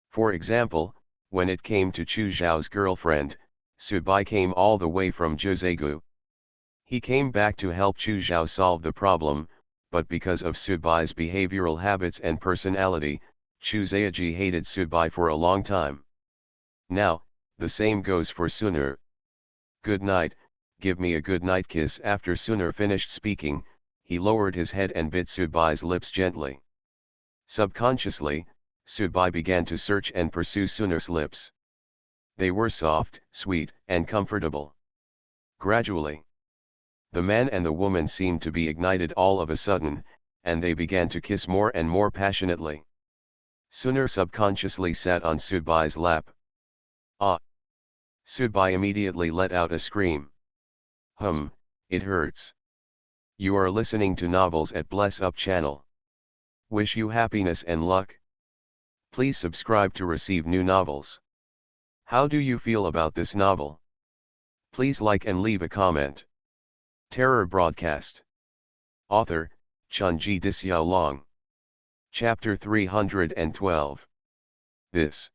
For example, when it came to Chu Zhao's girlfriend, Sudbai came all the way from Zhezegu. He came back to help Chu Zhao solve the problem, but because of Sudbai's behavioral habits and personality, Chu Zheji hated Sudbai for a long time. Now, the same goes for Suner. "Good night, give me a good night kiss." After Suner finished speaking, he lowered his head and bit Sudbai's lips gently. Subconsciously, Sudbai began to search and pursue Suner's lips. They were soft, sweet, and comfortable. Gradually, the man and the woman seemed to be ignited all of a sudden, and they began to kiss more and more passionately. Suner subconsciously sat on Sudbai's lap. "Ah!" Sudbai immediately let out a scream. It hurts." You are listening to Novels at Bless Up channel. Wish you happiness and luck. Please subscribe to receive new novels. How do you feel about this novel? Please like and leave a comment. Terror Broadcast. Author, Chunji Dixiaolong. Chapter 312. This.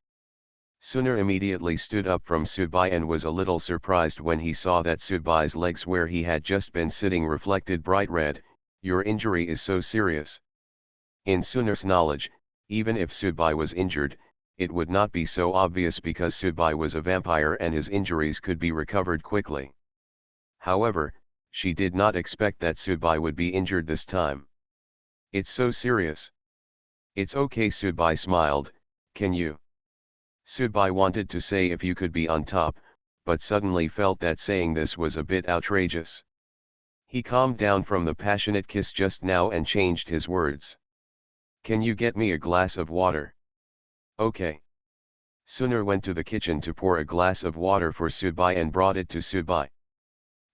Suner immediately stood up from Subai and was a little surprised when he saw that Subai's legs where he had just been sitting reflected bright red. Your injury is so serious. In Suner's knowledge, even if Subai was injured, it would not be so obvious because Subai was a vampire and his injuries could be recovered quickly. However, she did not expect that Subai would be injured this time. It's so serious. It's okay, Subai smiled. Can you? Subai wanted to say if you could be on top, but suddenly felt that saying this was a bit outrageous. He calmed down from the passionate kiss just now and changed his words. Can you get me a glass of water? Okay. Suner went to the kitchen to pour a glass of water for Subai and brought it to Subai.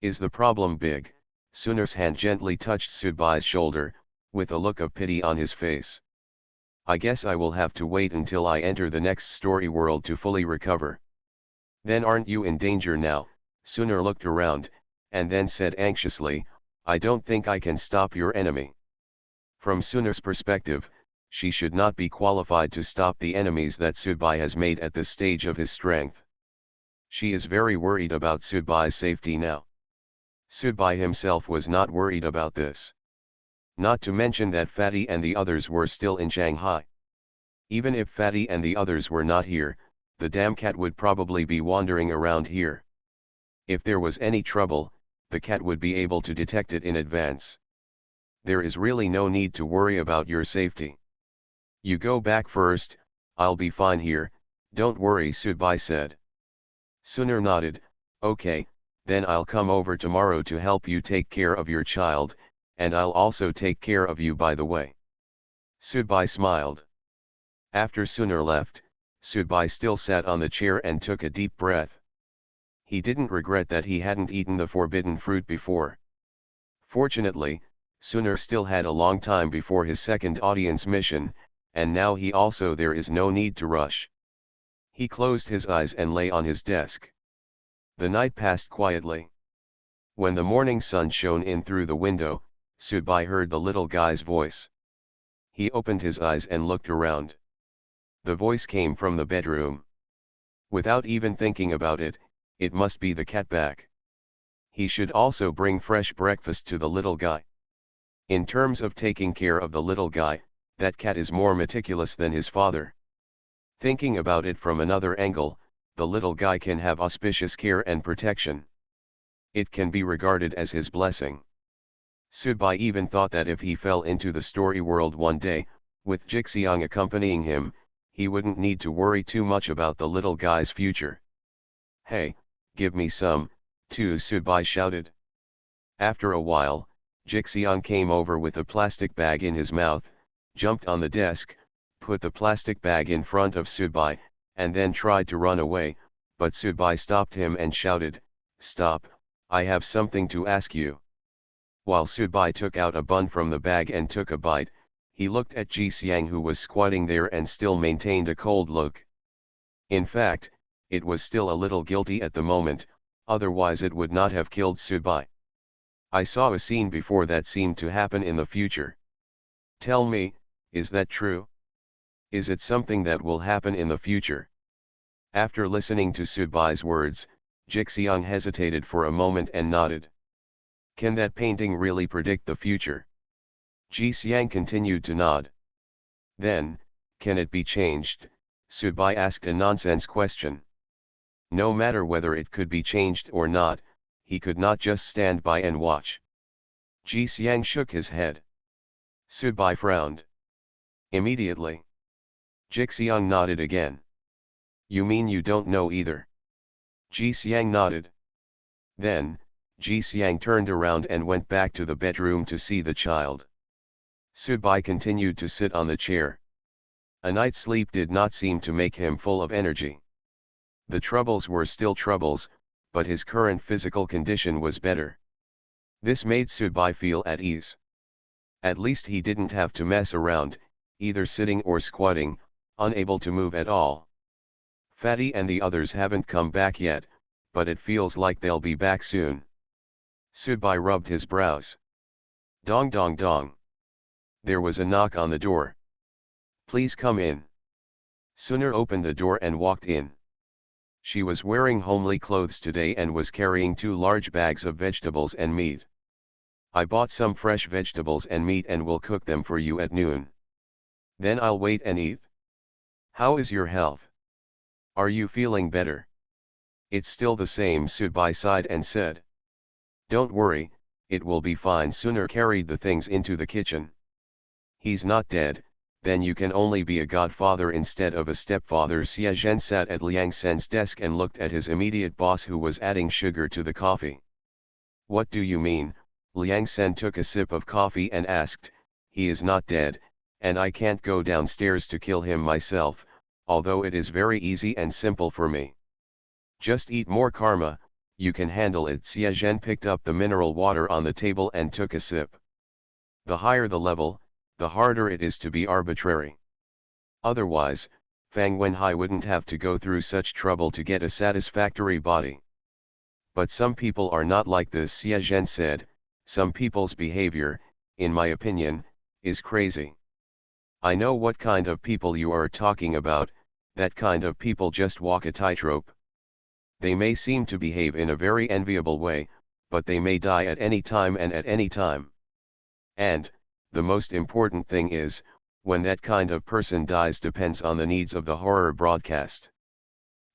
Is the problem big? Suner's hand gently touched Subai's shoulder, with a look of pity on his face. I guess I will have to wait until I enter the next story world to fully recover. Then aren't you in danger now? Suner looked around, and then said anxiously, I don't think I can stop your enemy. From Suner's perspective, she should not be qualified to stop the enemies that Subai has made at this stage of his strength. She is very worried about Subai's safety now. Subai himself was not worried about this. Not to mention that Fatty and the others were still in Shanghai. Even if Fatty and the others were not here, the damn cat would probably be wandering around here. If there was any trouble, the cat would be able to detect it in advance. There is really no need to worry about your safety. You go back first, I'll be fine here, don't worry, Subai said. Suner nodded, okay, then I'll come over tomorrow to help you take care of your child, and I'll also take care of you by the way. Subai smiled. After Suner left, Subai still sat on the chair and took a deep breath. He didn't regret that he hadn't eaten the forbidden fruit before. Fortunately, Suner still had a long time before his second audience mission, and now there is no need to rush. He closed his eyes and lay on his desk. The night passed quietly. When the morning sun shone in through the window, Subai heard the little guy's voice. He opened his eyes and looked around. The voice came from the bedroom. Without even thinking about it, it must be the cat back. He should also bring fresh breakfast to the little guy. In terms of taking care of the little guy, that cat is more meticulous than his father. Thinking about it from another angle, the little guy can have auspicious care and protection. It can be regarded as his blessing. Subai even thought that if he fell into the story world one day, with Jixiang accompanying him, he wouldn't need to worry too much about the little guy's future. Hey, give me some, too, Subai shouted. After a while, Jixiang came over with a plastic bag in his mouth, jumped on the desk, put the plastic bag in front of Subai, and then tried to run away, but Subai stopped him and shouted, Stop, I have something to ask you. While Subai took out a bun from the bag and took a bite, he looked at Jixiang who was squatting there and still maintained a cold look. In fact, it was still a little guilty at the moment, otherwise it would not have killed Subai. I saw a scene before that seemed to happen in the future. Tell me, is that true? Is it something that will happen in the future? After listening to Subai's words, Jixiang hesitated for a moment and nodded. Can that painting really predict the future? Jixiang continued to nod. Then, can it be changed? Subai asked a nonsense question. No matter whether it could be changed or not, he could not just stand by and watch. Jixiang shook his head. Subai frowned. Immediately. Jixiang nodded again. You mean you don't know either? Jixiang nodded. Then, Jixiang turned around and went back to the bedroom to see the child. Subai continued to sit on the chair. A night's sleep did not seem to make him full of energy. The troubles were still troubles, but his current physical condition was better. This made Subai feel at ease. At least he didn't have to mess around, either sitting or squatting, unable to move at all. Fatty and the others haven't come back yet, but it feels like they'll be back soon. Subai rubbed his brows. Dong dong dong. There was a knock on the door. Please come in. Suner opened the door and walked in. She was wearing homely clothes today and was carrying 2 large bags of vegetables and meat. I bought some fresh vegetables and meat and will cook them for you at noon. Then I'll wait and eat. How is your health? Are you feeling better? It's still the same, Subai sighed and said. Don't worry, it will be fine. Suner carried the things into the kitchen. He's not dead, then you can only be a godfather instead of a stepfather. Xie Zhen sat at Liang Sen's desk and looked at his immediate boss who was adding sugar to the coffee. What do you mean? Liang Sen took a sip of coffee and asked. He is not dead, and I can't go downstairs to kill him myself, although it is very easy and simple for me. Just eat more karma, you can handle it. Xie Zhen picked up the mineral water on the table and took a sip. The higher the level, the harder it is to be arbitrary. Otherwise, Fang Wenhai wouldn't have to go through such trouble to get a satisfactory body. But some people are not like this, Xie Zhen said. Some people's behavior, in my opinion, is crazy. I know what kind of people you are talking about. That kind of people just walk a tightrope. They may seem to behave in a very enviable way, but they may die at any time and at any time. And, the most important thing is, when that kind of person dies depends on the needs of the horror broadcast.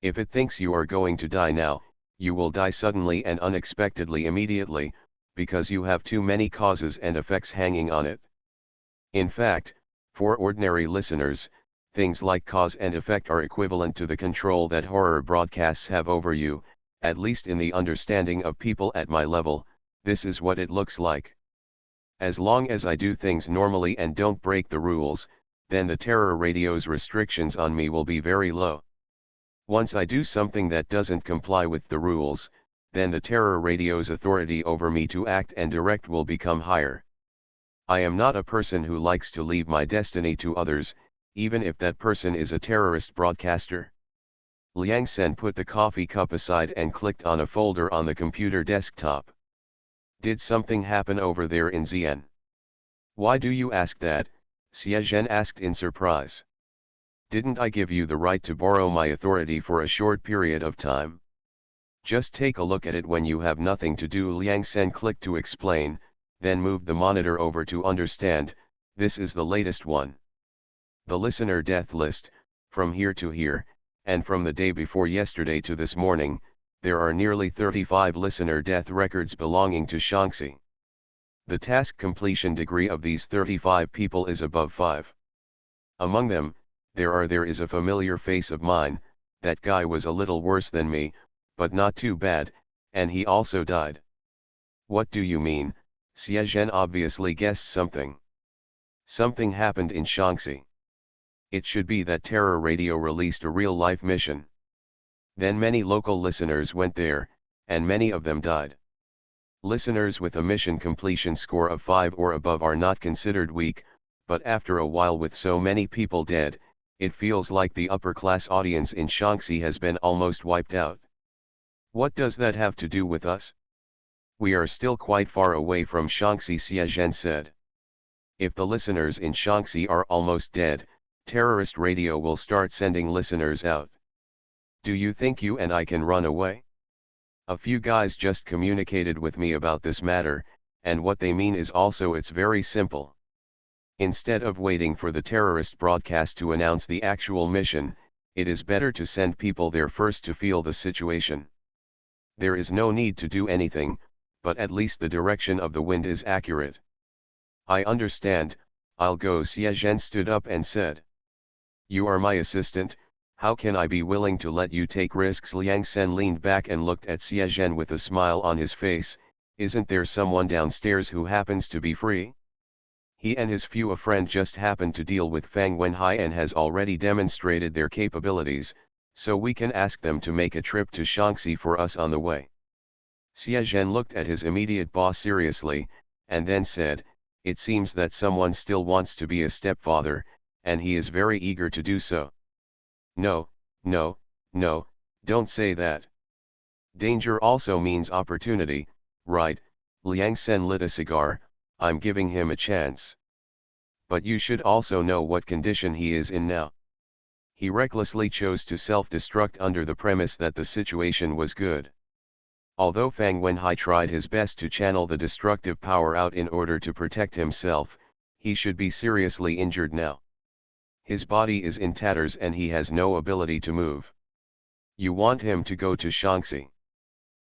If it thinks you are going to die now, you will die suddenly and unexpectedly immediately, because you have too many causes and effects hanging on it. In fact, for ordinary listeners, things like cause and effect are equivalent to the control that horror broadcasts have over you, at least in the understanding of people at my level. This is what it looks like. As long as I do things normally and don't break the rules, then the terror radio's restrictions on me will be very low. Once I do something that doesn't comply with the rules, then the terror radio's authority over me to act and direct will become higher. I am not a person who likes to leave my destiny to others, even if that person is a terrorist broadcaster. Liang Sen put the coffee cup aside and clicked on a folder on the computer desktop. Did something happen over there in Xi'an? Why do you ask that? Xie Zhen asked in surprise. Didn't I give you the right to borrow my authority for a short period of time? Just take a look at it when you have nothing to do. Liang Sen clicked to explain, then moved the monitor over to understand. This is the latest one. The listener death list, from here to here, and from the day before yesterday to this morning, there are nearly 35 listener death records belonging to Shaanxi. The task completion degree of these 35 people is above 5. Among them, there is a familiar face of mine. That guy was a little worse than me, but not too bad, and he also died. What do you mean? Xie Zhen obviously guessed something. Something happened in Shaanxi. It should be that Terror Radio released a real-life mission. Then many local listeners went there, and many of them died. Listeners with a mission completion score of 5 or above are not considered weak, but after a while with so many people dead, it feels like the upper-class audience in Shaanxi has been almost wiped out. What does that have to do with us? We are still quite far away from Shaanxi, Xie Zhen said. If the listeners in Shaanxi are almost dead, terrorist radio will start sending listeners out. Do you think you and I can run away? A few guys just communicated with me about this matter, and what they mean is also it's very simple. Instead of waiting for the terrorist broadcast to announce the actual mission, it is better to send people there first to feel the situation. There is no need to do anything, but at least the direction of the wind is accurate. I understand, I'll go. Xie Zhen stood up and said. You are my assistant, how can I be willing to let you take risks? Liang Sen leaned back and looked at Xie Zhen with a smile on his face. Isn't there someone downstairs who happens to be free? He and his few a friend just happened to deal with Fang Wenhai and has already demonstrated their capabilities, so we can ask them to make a trip to Shaanxi for us on the way. Xie Zhen looked at his immediate boss seriously, and then said, it seems that someone still wants to be a stepfather, and he is very eager to do so. No, no, no, don't say that. Danger also means opportunity, right? Liang Sen lit a cigar. I'm giving him a chance. But you should also know what condition he is in now. He recklessly chose to self-destruct under the premise that the situation was good. Although Fang Wenhai tried his best to channel the destructive power out in order to protect himself, he should be seriously injured now. His body is in tatters and he has no ability to move. You want him to go to Shaanxi.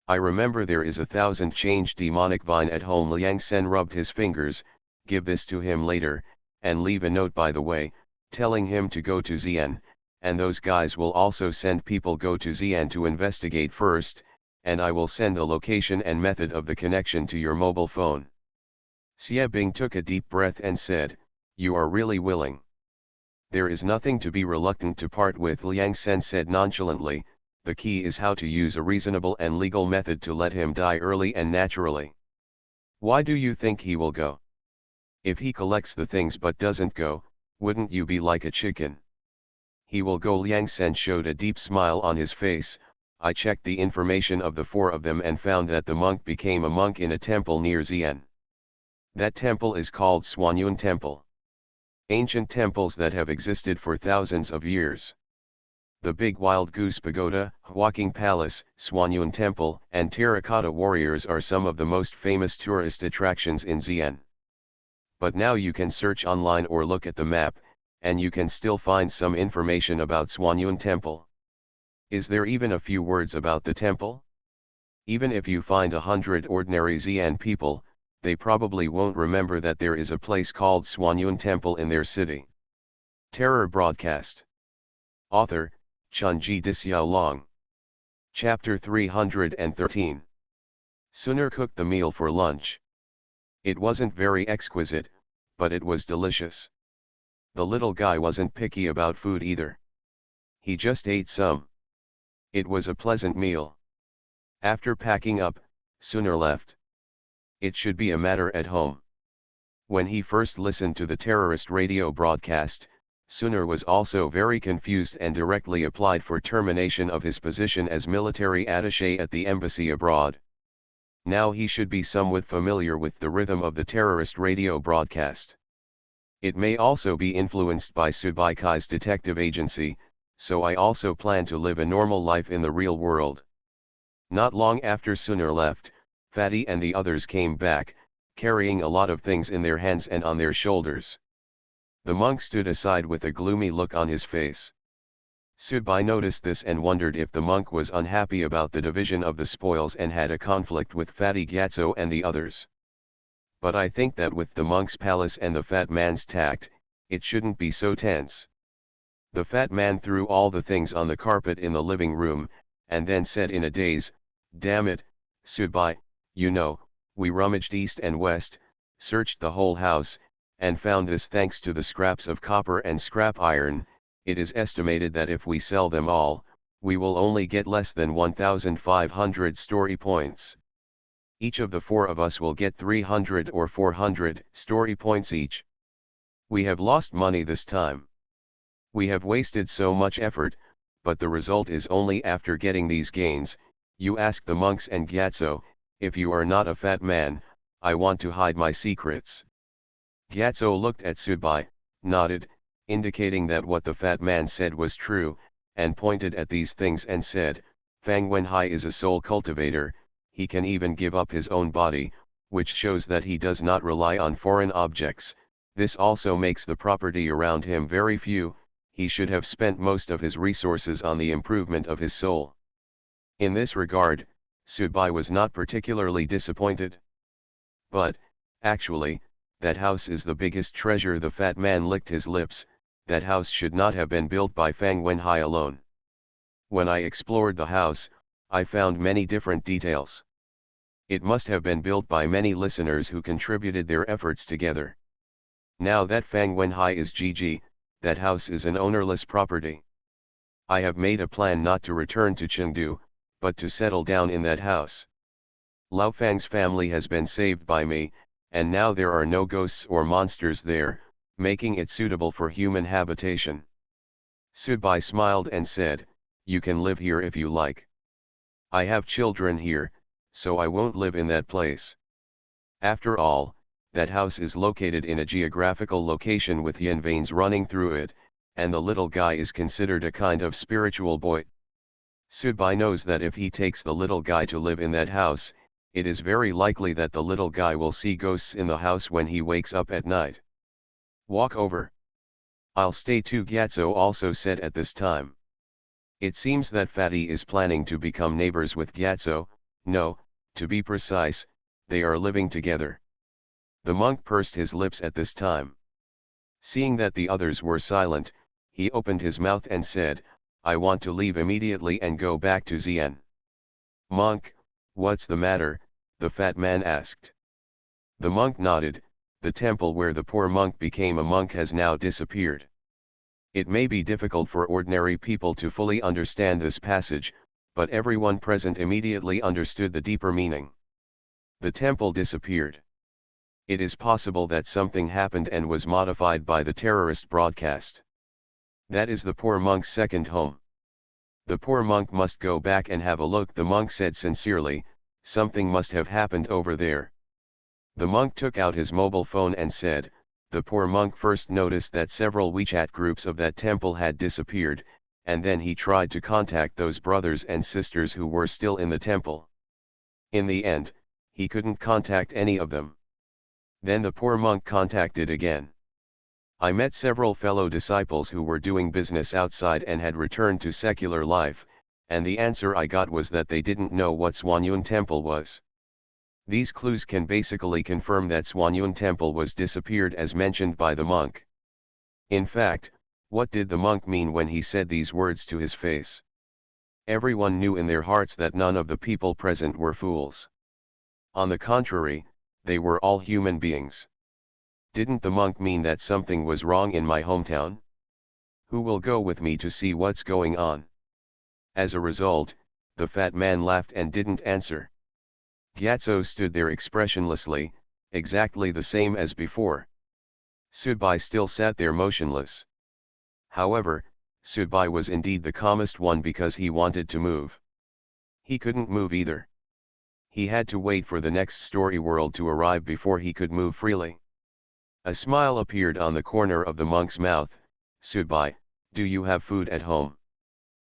I remember there is 1,000-change demonic vine at home. Liang Sen rubbed his fingers. Give this to him later, and leave a note by the way, telling him to go to Xi'an, and those guys will also send people go to Xi'an to investigate first, and I will send the location and method of the connection to your mobile phone. Xie Bing took a deep breath and said, you are really willing. There is nothing to be reluctant to part with. Liang Sen said nonchalantly, the key is how to use a reasonable and legal method to let him die early and naturally. Why do you think he will go? If he collects the things but doesn't go, wouldn't you be like a chicken? He will go. Liang Sen showed a deep smile on his face. I checked the information of the four of them and found that the monk became a monk in a temple near Xi'an. That temple is called Xuanyun Temple. Ancient temples that have existed for thousands of years. The Big Wild Goose Pagoda, Walking Palace, Xuanyun Temple, and Terracotta Warriors are some of the most famous tourist attractions in Xi'an. But now you can search online or look at the map, and you can still find some information about Xuanyun Temple. Is there even a few words about the temple? Even if you find 100 ordinary Xi'an people, they probably won't remember that there is a place called Xuanyun Temple in their city. Terror Broadcast. Author, Chunji Dixiaolong. Chapter 313. Suner cooked the meal for lunch. It wasn't very exquisite, but it was delicious. The little guy wasn't picky about food either. He just ate some. It was a pleasant meal. After packing up, Suner left. It should be a matter at home. When he first listened to the terrorist radio broadcast, Suner was also very confused and directly applied for termination of his position as military attaché at the embassy abroad. Now he should be somewhat familiar with the rhythm of the terrorist radio broadcast. It may also be influenced by Subaikai's detective agency, so I also plan to live a normal life in the real world. Not long after Suner left, Fatty and the others came back, carrying a lot of things in their hands and on their shoulders. The monk stood aside with a gloomy look on his face. Subai noticed this and wondered if the monk was unhappy about the division of the spoils and had a conflict with Fatty Gatso and the others. But I think that with the monk's palace and the fat man's tact, it shouldn't be so tense. The fat man threw all the things on the carpet in the living room, and then said in a daze, "Damn it, Subai, you know, we rummaged east and west, searched the whole house, and found this thanks to the scraps of copper and scrap iron. It is estimated that if we sell them all, we will only get less than 1,500 story points. Each of the four of us will get 300 or 400 story points each. We have lost money this time. We have wasted so much effort, but the result is only after getting these gains. You ask the monks and Gyatso, if you are not a fat man, I want to hide my secrets." Gyatso looked at Subai, nodded, indicating that what the fat man said was true, and pointed at these things and said, "Fang Wenhai is a soul cultivator, he can even give up his own body, which shows that he does not rely on foreign objects. This also makes the property around him very few. He should have spent most of his resources on the improvement of his soul." In this regard, Subai was not particularly disappointed. But, actually, that house is the biggest treasure. The fat man licked his lips. That house should not have been built by Fang Wenhai alone. When I explored the house, I found many different details. It must have been built by many listeners who contributed their efforts together. Now that Fang Wenhai is GG, that house is an ownerless property. I have made a plan not to return to Chengdu, but to settle down in that house. Lao Fang's family has been saved by me, and now there are no ghosts or monsters there, making it suitable for human habitation. Subai smiled and said, "You can live here if you like. I have children here, so I won't live in that place. After all, that house is located in a geographical location with yin veins running through it, and the little guy is considered a kind of spiritual boy. Sudbai knows that if he takes the little guy to live in that house, it is very likely that the little guy will see ghosts in the house when he wakes up at night. Walk over. I'll stay too, Gyatso also said at this time. It seems that Fatty is planning to become neighbors with Gyatso. No, to be precise, they are living together. The monk pursed his lips at this time. Seeing that the others were silent, he opened his mouth and said, I want to leave immediately and go back to Xian. Monk, what's the matter? The fat man asked. The monk nodded. The temple where the poor monk became a monk has now disappeared. It may be difficult for ordinary people to fully understand this passage, but everyone present immediately understood the deeper meaning. The temple disappeared. It is possible that something happened and was modified by the terrorist broadcast. That is the poor monk's second home. The poor monk must go back and have a look, the monk said sincerely. Something must have happened over there. The monk took out his mobile phone and said, the poor monk first noticed that several WeChat groups of that temple had disappeared, and then he tried to contact those brothers and sisters who were still in the temple. In the end, he couldn't contact any of them. Then the poor monk contacted again. I met several fellow disciples who were doing business outside and had returned to secular life, and the answer I got was that they didn't know what Suanyun Temple was. These clues can basically confirm that Suanyun Temple was disappeared as mentioned by the monk. In fact, what did the monk mean when he said these words to his face? Everyone knew in their hearts that none of the people present were fools. On the contrary, they were all human beings. Didn't the monk mean that something was wrong in my hometown? Who will go with me to see what's going on? As a result, the fat man laughed and didn't answer. Gyatso stood there expressionlessly, exactly the same as before. Sudbai still sat there motionless. However, Sudbai was indeed the calmest one because he wanted to move. He couldn't move either. He had to wait for the next story world to arrive before he could move freely. A smile appeared on the corner of the monk's mouth. Sudbai, do you have food at home?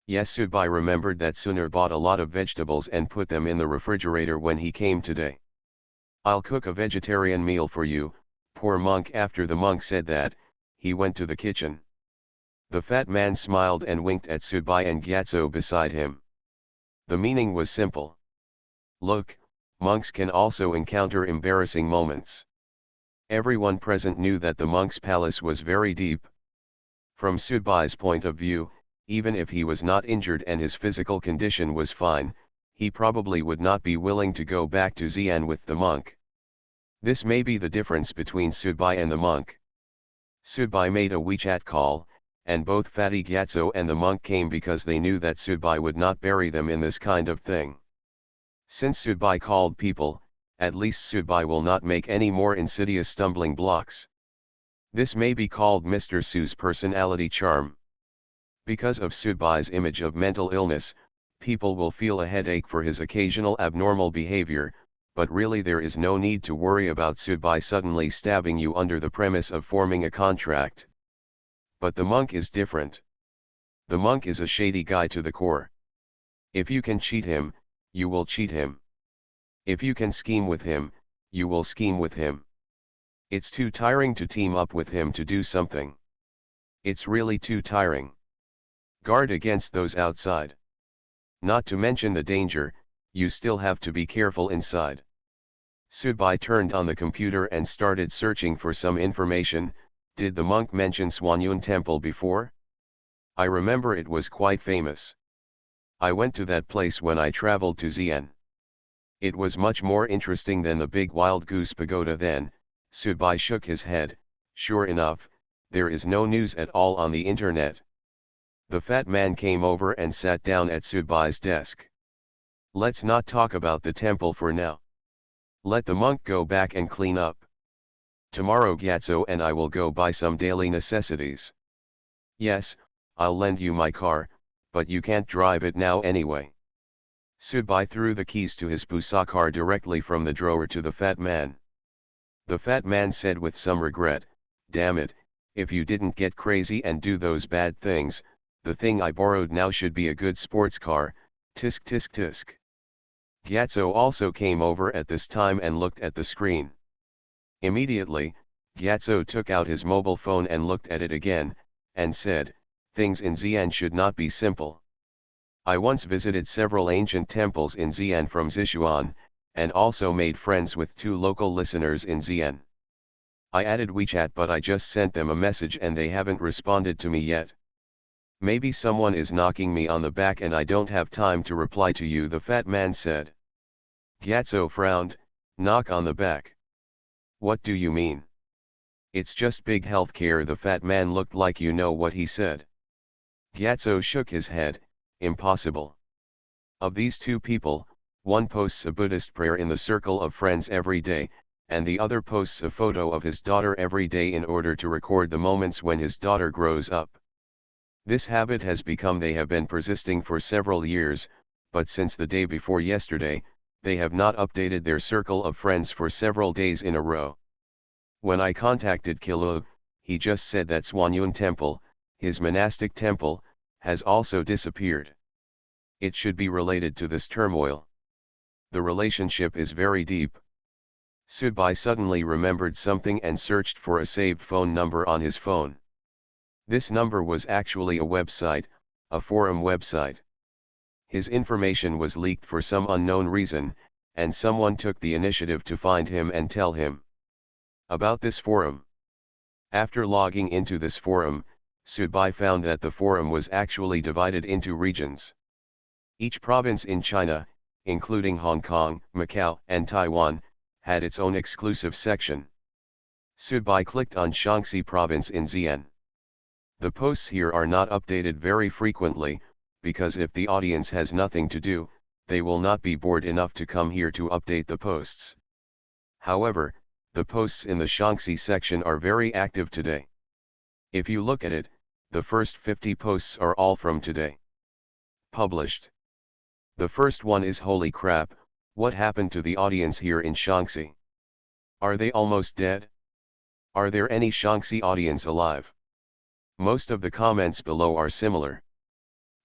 Yes, Sudbai remembered that Sunar bought a lot of vegetables and put them in the refrigerator when he came today. I'll cook a vegetarian meal for you, poor monk. After the monk said that, he went to the kitchen. The fat man smiled and winked at Sudbai and Gyatso beside him. The meaning was simple. Look, monks can also encounter embarrassing moments. Everyone present knew that the monk's palace was very deep. From Sudbai's point of view, even if he was not injured and his physical condition was fine, he probably would not be willing to go back to Xian with the monk. This may be the difference between Sudbai and the monk. Sudbai made a WeChat call, and both Fatty Gyatso and the monk came because they knew that Sudbai would not bury them in this kind of thing. Since Sudbai called people, at least Sudbai will not make any more insidious stumbling blocks. This may be called Mr. Su's personality charm. Because of Sudbai's image of mental illness, people will feel a headache for his occasional abnormal behavior, but really there is no need to worry about Sudbai suddenly stabbing you under the premise of forming a contract. But the monk is different. The monk is a shady guy to the core. If you can cheat him, you will cheat him. If you can scheme with him, you will scheme with him. It's too tiring to team up with him to do something. It's really too tiring. Guard against those outside. Not to mention the danger, you still have to be careful inside. Sudbai turned on the computer and started searching for some information. Did the monk mention Suanyun Temple before? I remember it was quite famous. I went to that place when I traveled to Xian. It was much more interesting than the big wild goose pagoda then. Sudbai shook his head. Sure enough, there is no news at all on the internet. The fat man came over and sat down at Sudbai's desk. Let's not talk about the temple for now. Let the monk go back and clean up. Tomorrow Gyatso and I will go buy some daily necessities. Yes, I'll lend you my car, but you can't drive it now anyway. Sudbai threw the keys to his pusakar directly from the drawer to the fat man. The fat man said with some regret, "Damn it, if you didn't get crazy and do those bad things, the thing I borrowed now should be a good sports car, tisk tisk tisk." Gyatso also came over at this time and looked at the screen. Immediately, Gyatso took out his mobile phone and looked at it again, and said, "Things in Xi'an should not be simple. I once visited several ancient temples in Xi'an from Sichuan, and also made friends with 2 local listeners in Xi'an. I added WeChat, but I just sent them a message and they haven't responded to me yet. Maybe someone is knocking me on the back and I don't have time to reply to you," the fat man said. Gyatso frowned. "Knock on the back? What do you mean? It's just big healthcare." The fat man looked like you know what he said. Gyatso shook his head. "Impossible. Of these 2 people, one posts a Buddhist prayer in the circle of friends every day, and the other posts a photo of his daughter every day in order to record the moments when his daughter grows up. This habit has become they have been persisting for several years, but since the day before yesterday, they have not updated their circle of friends for several days in a row. When I contacted Kilu, he just said that Suanyun Temple, his monastic temple, has also disappeared. It should be related to this turmoil. The relationship is very deep." Sudbai suddenly remembered something and searched for a saved phone number on his phone. This number was actually a website, a forum website. His information was leaked for some unknown reason, and someone took the initiative to find him and tell him about this forum. After logging into this forum, Sudbai found that the forum was actually divided into regions. Each province in China, including Hong Kong, Macau, and Taiwan, had its own exclusive section. Sudbai clicked on Shaanxi province in Xi'an. The posts here are not updated very frequently, because if the audience has nothing to do, they will not be bored enough to come here to update the posts. However, the posts in the Shaanxi section are very active today. If you look at it, the first 50 posts are all from today. Published. The first one is "Holy crap, what happened to the audience here in Shaanxi? Are they almost dead? Are there any Shaanxi audience alive?" Most of the comments below are similar.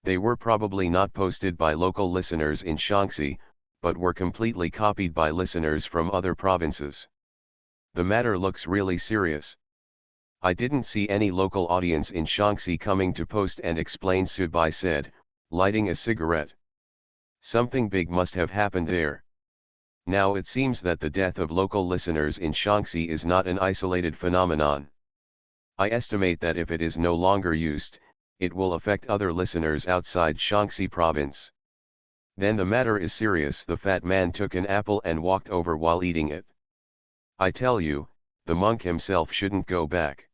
They were probably not posted by local listeners in Shaanxi, but were completely copied by listeners from other provinces. The matter looks really serious. I didn't see any local audience in Shaanxi coming to post and explain, Sudbai said, lighting a cigarette. Something big must have happened there. Now it seems that the death of local listeners in Shaanxi is not an isolated phenomenon. I estimate that if it is no longer used, it will affect other listeners outside Shaanxi province. Then the matter is serious. The fat man took an apple and walked over while eating it. I tell you, the monk himself shouldn't go back.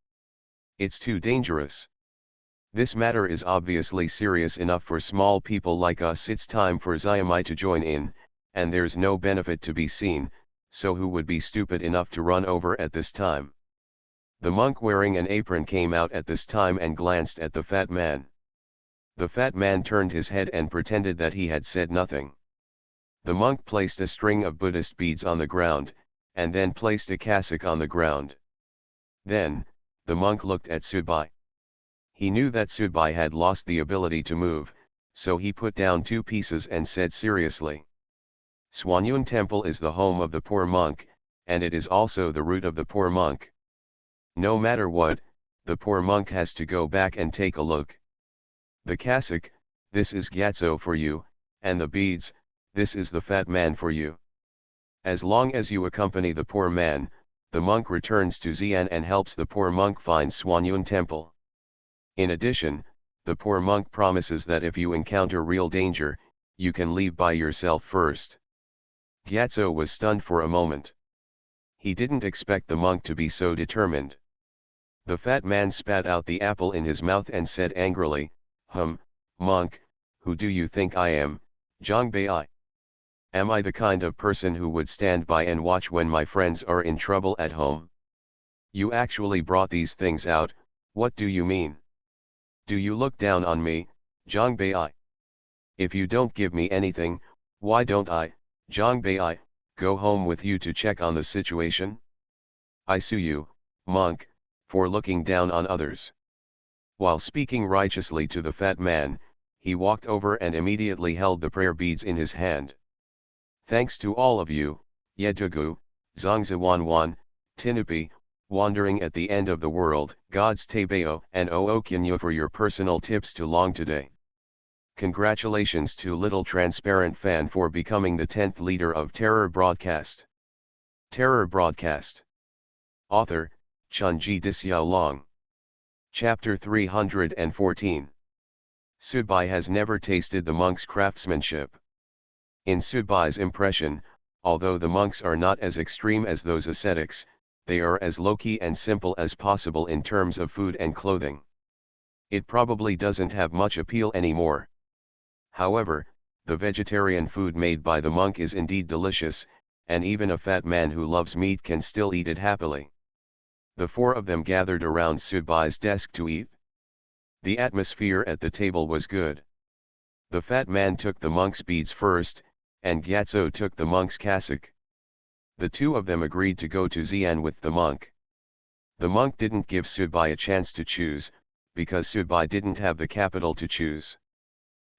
It's too dangerous. This matter is obviously serious enough for small people like us. It's time for Xiaomai to join in, and there's no benefit to be seen, so who would be stupid enough to run over at this time? The monk wearing an apron came out at this time and glanced at the fat man. The fat man turned his head and pretended that he had said nothing. The monk placed a string of Buddhist beads on the ground, and then placed a cassock on the ground. Then, the monk looked at Sudbai. He knew that Sudbai had lost the ability to move, so he put down 2 pieces and said seriously, "Suanyun Temple is the home of the poor monk, and it is also the root of the poor monk. No matter what, the poor monk has to go back and take a look. The cassock, this is Gyatso for you, and the beads, this is the fat man for you. As long as you accompany the poor man, the monk returns to Xi'an and helps the poor monk find Suanyun Temple. In addition, the poor monk promises that if you encounter real danger, you can leave by yourself first." Gyatso was stunned for a moment. He didn't expect the monk to be so determined. The fat man spat out the apple in his mouth and said angrily, "Monk, who do you think I am, Zhongbei? Am I the kind of person who would stand by and watch when my friends are in trouble at home? You actually brought these things out, what do you mean? Do you look down on me, Zhongbei? If you don't give me anything, why don't I, Zhongbei, go home with you to check on the situation? I sue you, monk, for looking down on others. While speaking righteously to the fat man, he walked over and immediately held the prayer beads in his hand. Thanks to all of you, Yedugu, Zongzawanwan, Tinupi, wandering at the end of the world, God's Tebeo and Ookinyo for your personal tips to long today. Congratulations to Little Transparent Fan for becoming the 10th leader of Terror Broadcast. Terror Broadcast. Author, Chunji Disyao Long. Chapter 314. Sudbai has never tasted the monk's craftsmanship. In Sudbai's impression, although the monks are not as extreme as those ascetics, they are as low-key and simple as possible in terms of food and clothing. It probably doesn't have much appeal anymore. However, the vegetarian food made by the monk is indeed delicious, and even a fat man who loves meat can still eat it happily. The four of them gathered around Sudbai's desk to eat. The atmosphere at the table was good. The fat man took the monk's beads first, and Gyatso took the monk's cassock. The two of them agreed to go to Xi'an with the monk. The monk didn't give Sudbai a chance to choose, because Sudbai didn't have the capital to choose.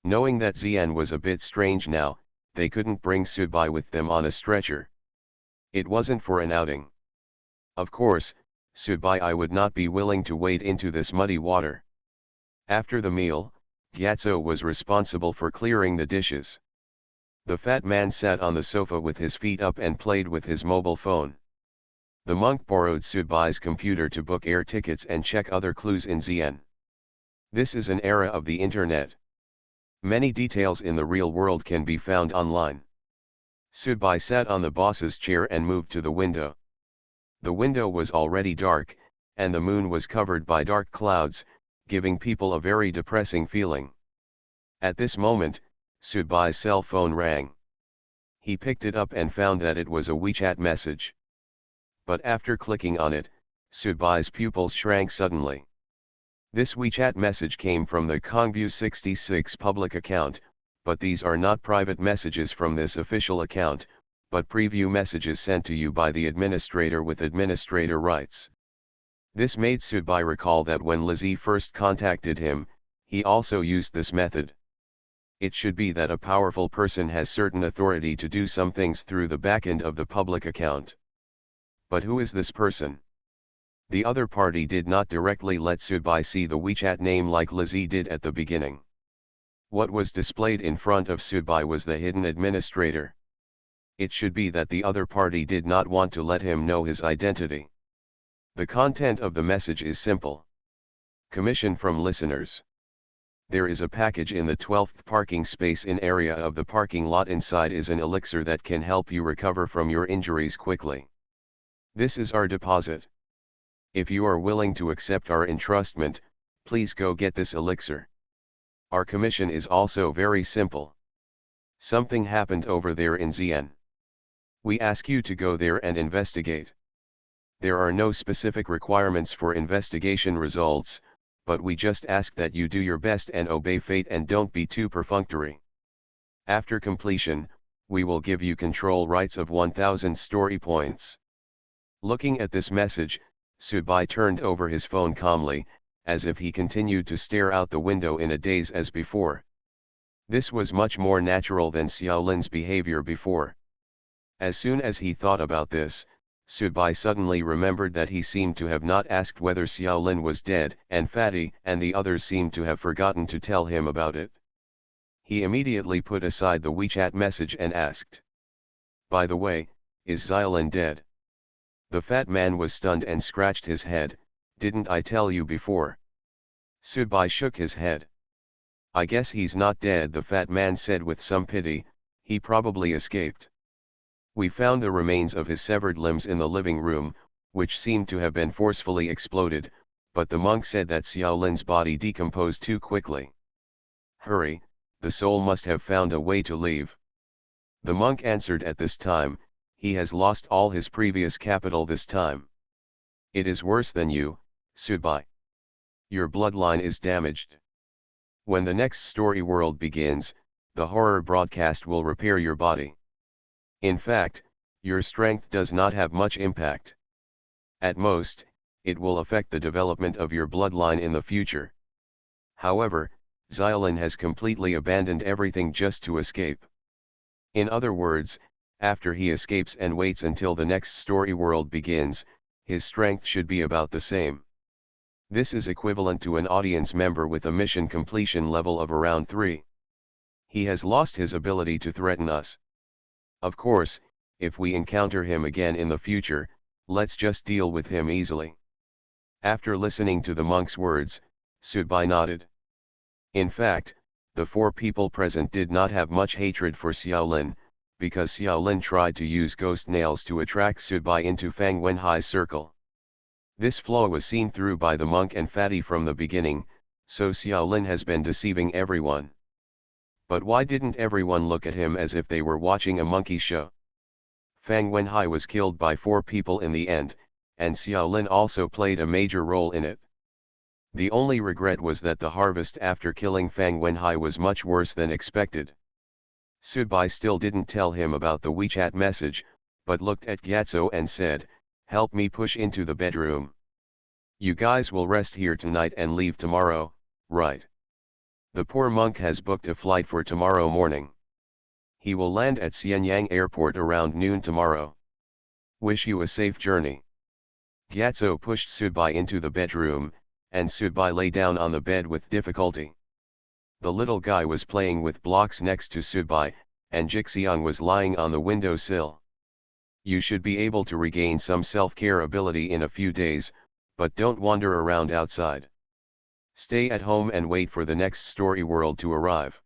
Knowing that Xi'an was a bit strange now, they couldn't bring Sudbai with them on a stretcher. It wasn't for an outing. Of course, Sudbai I would not be willing to wade into this muddy water. After the meal, Gyatso was responsible for clearing the dishes. The fat man sat on the sofa with his feet up and played with his mobile phone. The monk borrowed Sudbai's computer to book air tickets and check other clues in Xi'an. This is an era of the internet. Many details in the real world can be found online. Sudbai sat on the boss's chair and moved to the window. The window was already dark, and the moon was covered by dark clouds, giving people a very depressing feeling. At this moment, Sudbai's cell phone rang. He picked it up and found that it was a WeChat message. But after clicking on it, Sudbai's pupils shrank suddenly. This WeChat message came from the Kongbu 66 public account, but these are not private messages from this official account, but preview messages sent to you by the administrator with administrator rights. This made Sudbai recall that when Lizzie first contacted him, he also used this method. It should be that a powerful person has certain authority to do some things through the backend of the public account. But who is this person? The other party did not directly let Sudbai see the WeChat name like Lizzie did at the beginning. What was displayed in front of Sudbai was the hidden administrator. It should be that the other party did not want to let him know his identity. The content of the message is simple. Commission from listeners. There is a package in the 12th parking space in area of the parking lot. Inside is an elixir that can help you recover from your injuries quickly. This is our deposit. If you are willing to accept our entrustment, please go get this elixir. Our commission is also very simple. Something happened over there in Xi'an. We ask you to go there and investigate. There are no specific requirements for investigation results, but we just ask that you do your best and obey fate and don't be too perfunctory. After completion, we will give you control rights of 1000 story points. Looking at this message, Sudbai turned over his phone calmly, as if he continued to stare out the window in a daze as before. This was much more natural than Xiaolin's behavior before. As soon as he thought about this, Sudbai suddenly remembered that he seemed to have not asked whether Xiaolin was dead, and Fatty and the others seemed to have forgotten to tell him about it. He immediately put aside the WeChat message and asked, "By the way, is Xiaolin dead?" The fat man was stunned and scratched his head. "Didn't I tell you before?" Sudbai shook his head. "I guess he's not dead," the fat man said with some pity. "He probably escaped. We found the remains of his severed limbs in the living room, which seemed to have been forcefully exploded, but the monk said that Xiaolin's body decomposed too quickly. Hurry, the soul must have found a way to leave." The monk answered at this time, "He has lost all his previous capital this time. It is worse than you, Sudbai. Your bloodline is damaged. When the next story world begins, the horror broadcast will repair your body. In fact, your strength does not have much impact. At most, it will affect the development of your bloodline in the future. However, Xiaolin has completely abandoned everything just to escape. In other words, after he escapes and waits until the next story world begins, his strength should be about the same. This is equivalent to an audience member with a mission completion level of around 3. He has lost his ability to threaten us. Of course, if we encounter him again in the future, let's just deal with him easily. After listening to the monk's words, Subai nodded. In fact, the 4 people present did not have much hatred for Xiaolin, because Xiaolin tried to use ghost nails to attract Subai into Fang Wenhai's circle. This flaw was seen through by the monk and Fatty from the beginning, so Xiaolin has been deceiving everyone. But why didn't everyone look at him as if they were watching a monkey show? Fang Wenhai was killed by 4 people in the end, and Xiaolin also played a major role in it. The only regret was that the harvest after killing Fang Wenhai was much worse than expected. Subai still didn't tell him about the WeChat message, but looked at Gyatso and said, "Help me push into the bedroom. You guys will rest here tonight and leave tomorrow, right?" The poor monk has booked a flight for tomorrow morning. He will land at Xianyang Airport around noon tomorrow. Wish you a safe journey. Gyatso pushed Subai into the bedroom, and Subai lay down on the bed with difficulty. The little guy was playing with blocks next to Subai, and Jixiang was lying on the windowsill. You should be able to regain some self-care ability in a few days, but don't wander around outside. Stay at home and wait for the next story world to arrive.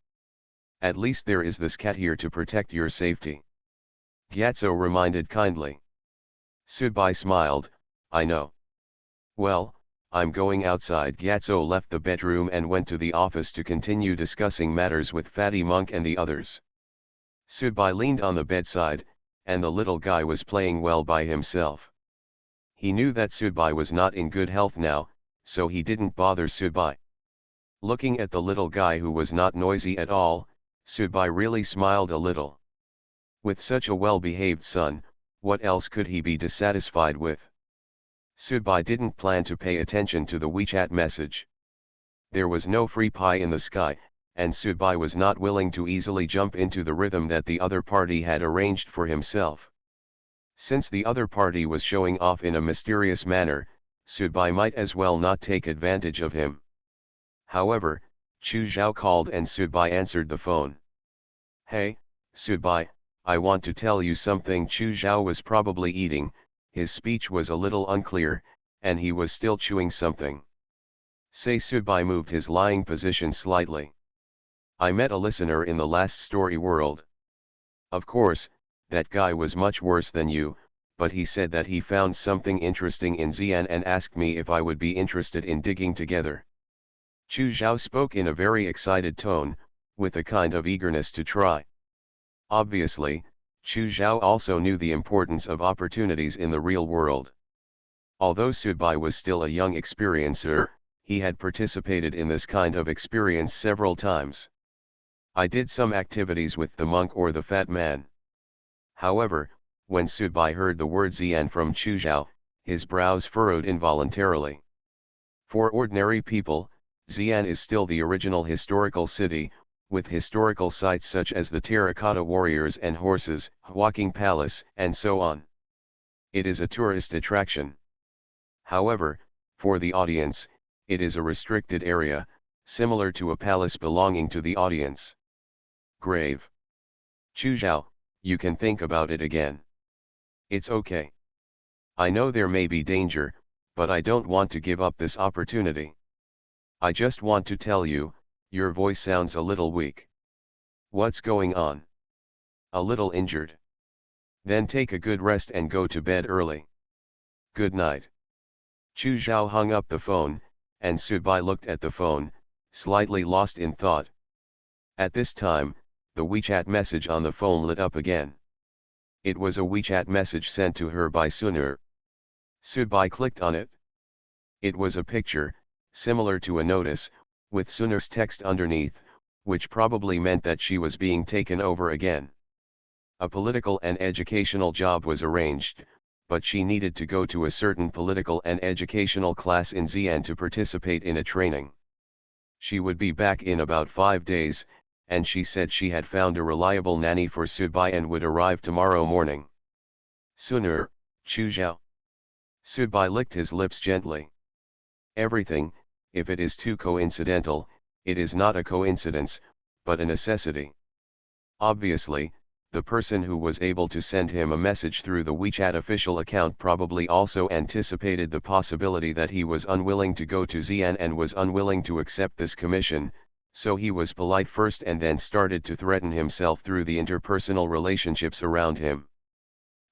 At least there is this cat here to protect your safety. Gyatso reminded kindly. Subai smiled, "I know. Well, I'm going outside." Gyatso left the bedroom and went to the office to continue discussing matters with Fatty Monk and the others. Subai leaned on the bedside, and the little guy was playing well by himself. He knew that Subai was not in good health now, so he didn't bother Subai. Looking at the little guy who was not noisy at all, Subai really smiled a little. With such a well-behaved son, what else could he be dissatisfied with? Subai didn't plan to pay attention to the WeChat message. There was no free pie in the sky, and Subai was not willing to easily jump into the rhythm that the other party had arranged for himself. Since the other party was showing off in a mysterious manner, Subai might as well not take advantage of him. However, Chu Zhao called and Subai answered the phone. "Hey, Subai, I want to tell you something." Chu Zhao was probably eating, his speech was a little unclear, and he was still chewing something. Say. Subai moved his lying position slightly. "I met a listener in the last story world. Of course, that guy was much worse than you, but he said that he found something interesting in Xian and asked me if I would be interested in digging together." Chu Zhao spoke in a very excited tone, with a kind of eagerness to try. Obviously, Chu Zhao also knew the importance of opportunities in the real world. Although Subai was still a young experiencer, he had participated in this kind of experience several times. "I did some activities with the monk or the fat man." However, when Subai heard the word Xian from Chu Zhao, his brows furrowed involuntarily. For ordinary people, Xian is still the original historical city, with historical sites such as the terracotta warriors and horses, walking palace, and so on. It is a tourist attraction. However, for the audience, it is a restricted area, similar to a palace belonging to the audience. Grave. Chu Zhao, you can think about it again. It's okay. I know there may be danger, but I don't want to give up this opportunity. I just want to tell you, your voice sounds a little weak. What's going on? A little injured. Then take a good rest and go to bed early. Good night. Chu Zhao hung up the phone, and Subai looked at the phone, slightly lost in thought. At this time, the WeChat message on the phone lit up again. It was a WeChat message sent to her by Sunur. Subai clicked on it. It was a picture, similar to a notice, with Sunur's text underneath, which probably meant that she was being taken over again. A political and educational job was arranged, but she needed to go to a certain political and educational class in Xi'an to participate in a training. She would be back in about 5 days, and she said she had found a reliable nanny for Subai and would arrive tomorrow morning. Sooner, Chuzhao. Subai licked his lips gently. Everything, if it is too coincidental, it is not a coincidence, but a necessity. Obviously, the person who was able to send him a message through the WeChat official account probably also anticipated the possibility that he was unwilling to go to Xi'an and was unwilling to accept this commission, so he was polite first and then started to threaten himself through the interpersonal relationships around him.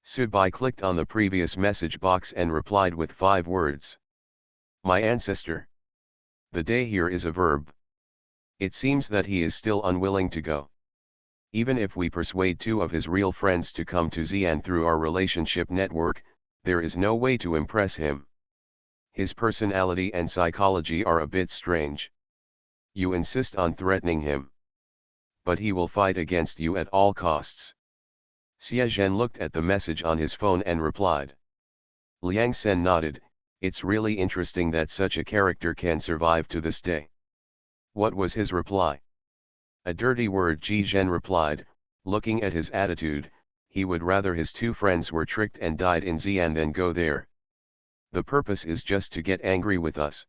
Subai clicked on the previous message box and replied with 5 words. My ancestor. The day here is a verb. It seems that he is still unwilling to go. Even if we persuade 2 of his real friends to come to Xi'an through our relationship network, there is no way to impress him. His personality and psychology are a bit strange. You insist on threatening him. But he will fight against you at all costs. Xie Zhen looked at the message on his phone and replied. Liang Sen nodded. It's really interesting that such a character can survive to this day. What was his reply? A dirty word, Ji Zhen replied, looking at his attitude. He would rather his 2 friends were tricked and died in Xi'an than go there. The purpose is just to get angry with us.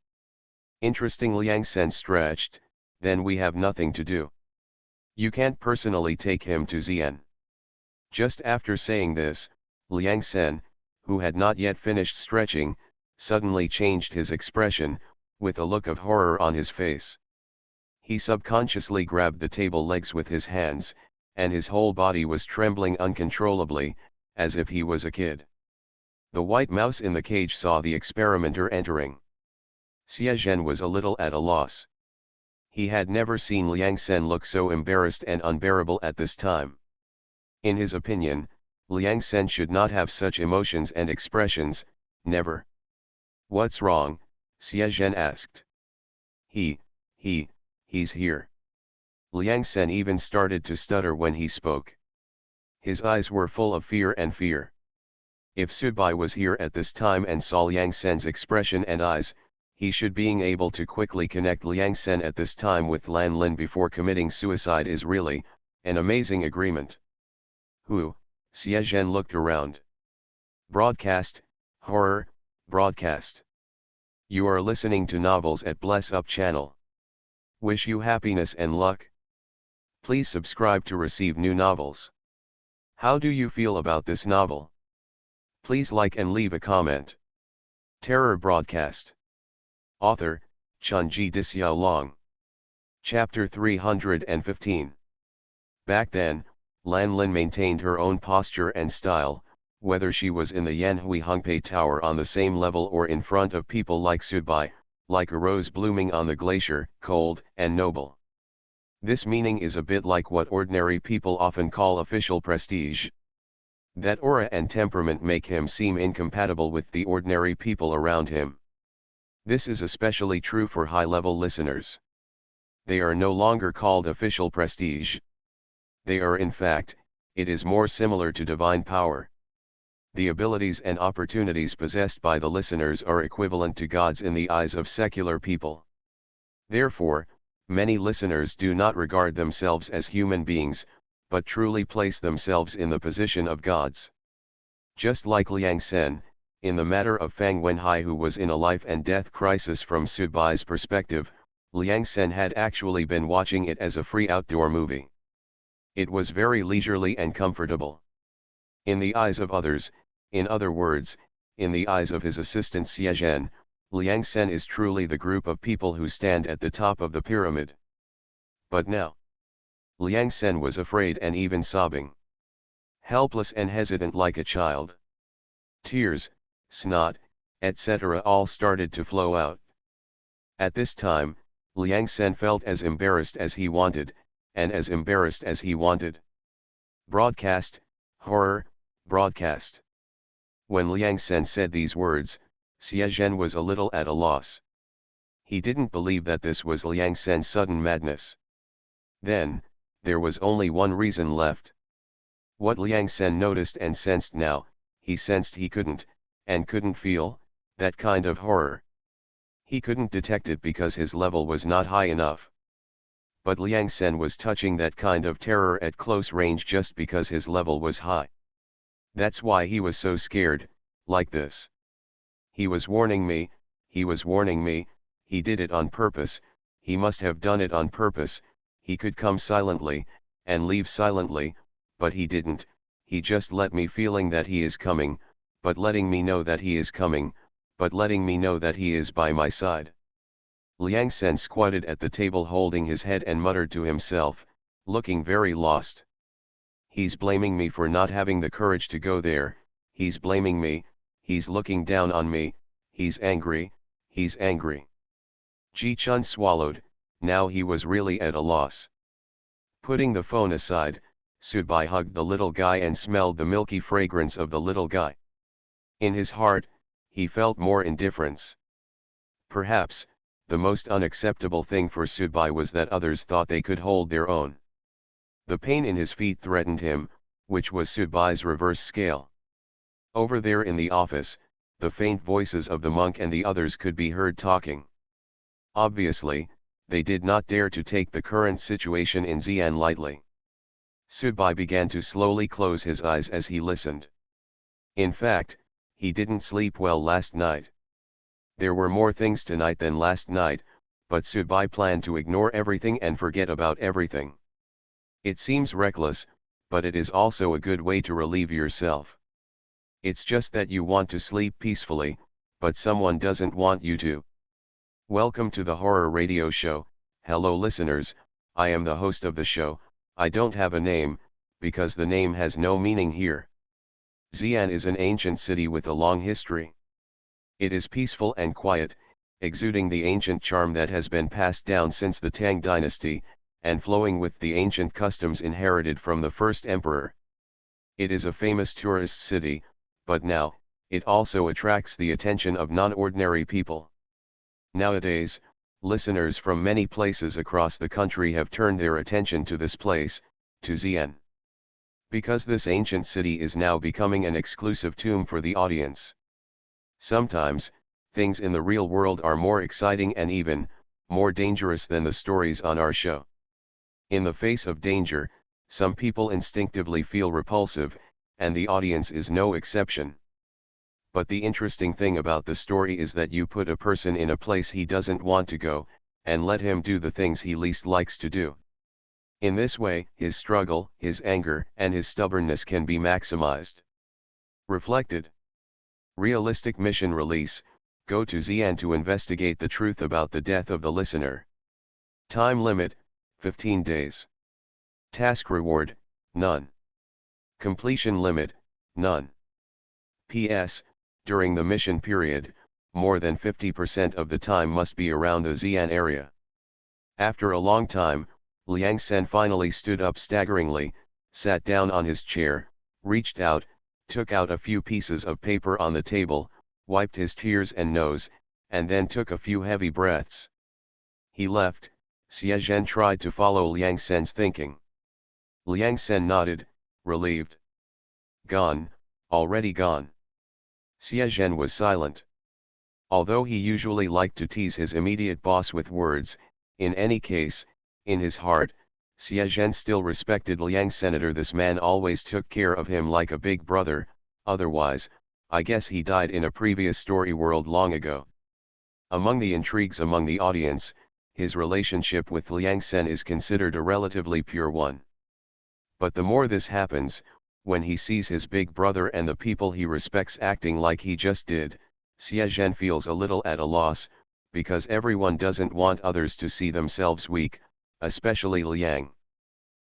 Interesting, Liang Sen stretched. Then we have nothing to do. You can't personally take him to Xi'an. Just after saying this, Liang Sen, who had not yet finished stretching, suddenly changed his expression, with a look of horror on his face. He subconsciously grabbed the table legs with his hands, and his whole body was trembling uncontrollably, as if he was a kid. The white mouse in the cage saw the experimenter entering. Xie Zhen was a little at a loss. He had never seen Liang Sen look so embarrassed and unbearable at this time. In his opinion, Liang Sen should not have such emotions and expressions, never. What's wrong? Xie Zhen asked. He's here. Liang Sen even started to stutter when he spoke. His eyes were full of fear and fear. If Subai was here at this time and saw Liang Sen's expression and eyes, he should being able to quickly connect Liang Sen at this time with Lan Lin before committing suicide is really an amazing agreement. Who? Xie Zhen looked around. Broadcast, horror, broadcast. You are listening to Novels at Bless Up channel. Wish you happiness and luck. Please subscribe to receive new novels. How do you feel about this novel? Please like and leave a comment. Terror Broadcast. Author, Chunji Dixiaolong. Chapter 315. Back then, Lan Lin maintained her own posture and style, whether she was in the Yanhui Hongpei Tower on the same level or in front of people like Subai, like a rose blooming on the glacier, cold and noble. This meaning is a bit like what ordinary people often call official prestige. That aura and temperament make him seem incompatible with the ordinary people around him. This is especially true for high-level listeners. They are no longer called official prestige. They are, in fact, it is more similar to divine power. The abilities and opportunities possessed by the listeners are equivalent to gods in the eyes of secular people. Therefore, many listeners do not regard themselves as human beings, but truly place themselves in the position of gods. Just like Liang Sen, in the matter of Fang Wenhai, who was in a life and death crisis from Subai's perspective, Liang Sen had actually been watching it as a free outdoor movie. It was very leisurely and comfortable. In the eyes of others, in other words, in the eyes of his assistant Xie Zhen, Liang Sen is truly the group of people who stand at the top of the pyramid. But now, Liang Sen was afraid and even sobbing. Helpless and hesitant like a child. Tears, snot, etc. all started to flow out. At this time, Liang Sen felt as embarrassed as he wanted, and as embarrassed as he wanted. Broadcast, horror, broadcast. When Liang Sen said these words, Xie Zhen was a little at a loss. He didn't believe that this was Liang Sen's sudden madness. Then, there was only one reason left. What Liang Sen noticed and sensed now, he sensed he couldn't, and couldn't feel, that kind of horror. He couldn't detect it because his level was not high enough. But Liang Sen was touching that kind of terror at close range just because his level was high. That's why he was so scared, like this. He was warning me, he was warning me, he did it on purpose, he must have done it on purpose, he could come silently, and leave silently, but he didn't, he just let me feeling that he is coming, but letting me know that he is coming, but letting me know that he is by my side. Liang Sen squatted at the table holding his head and muttered to himself, looking very lost. He's blaming me for not having the courage to go there, he's blaming me, he's looking down on me, he's angry, he's angry. Ji Chun swallowed, now he was really at a loss. Putting the phone aside, Subai hugged the little guy and smelled the milky fragrance of the little guy. In his heart, he felt more indifference. Perhaps, the most unacceptable thing for Subai was that others thought they could hold their own. The pain in his feet threatened him, which was Subai's reverse scale. Over there in the office, the faint voices of the monk and the others could be heard talking. Obviously, they did not dare to take the current situation in Xi'an lightly. Subai began to slowly close his eyes as he listened. In fact, he didn't sleep well last night. There were more things tonight than last night, but Subai planned to ignore everything and forget about everything. It seems reckless, but it is also a good way to relieve yourself. It's just that you want to sleep peacefully, but someone doesn't want you to. Welcome to the Horror Radio Show. Hello listeners, I am the host of the show. I don't have a name, because the name has no meaning here. Xi'an is an ancient city with a long history. It is peaceful and quiet, exuding the ancient charm that has been passed down since the Tang dynasty, and flowing with the ancient customs inherited from the first emperor. It is a famous tourist city, but now, it also attracts the attention of non-ordinary people. Nowadays, listeners from many places across the country have turned their attention to this place, to Xi'an. Because this ancient city is now becoming an exclusive tomb for the audience. Sometimes, things in the real world are more exciting and even more dangerous than the stories on our show. In the face of danger, some people instinctively feel repulsive, and the audience is no exception. But the interesting thing about the story is that you put a person in a place he doesn't want to go, and let him do the things he least likes to do. In this way, his struggle, his anger, and his stubbornness can be maximized. Reflected. Realistic mission release, go to Xi'an to investigate the truth about the death of the listener. Time limit, 15 days. Task reward, none. Completion limit, none. P.S. During the mission period, more than 50% of the time must be around the Xi'an area. After a long time, Liang Sen finally stood up staggeringly, sat down on his chair, reached out, took out a few pieces of paper on the table, wiped his tears and nose, and then took a few heavy breaths. He left. Xie Zhen tried to follow Liang Sen's thinking. Liang Sen nodded, relieved. Gone, already gone. Xie Zhen was silent. Although he usually liked to tease his immediate boss with words, in any case, in his heart, Xie Zhen still respected Liang Senator. This man always took care of him like a big brother, otherwise, I guess he died in a previous story world long ago. Among the intrigues among the audience, his relationship with Liang Sen is considered a relatively pure one. But the more this happens, when he sees his big brother and the people he respects acting like he just did, Xie Zhen feels a little at a loss, because everyone doesn't want others to see themselves weak, especially Liang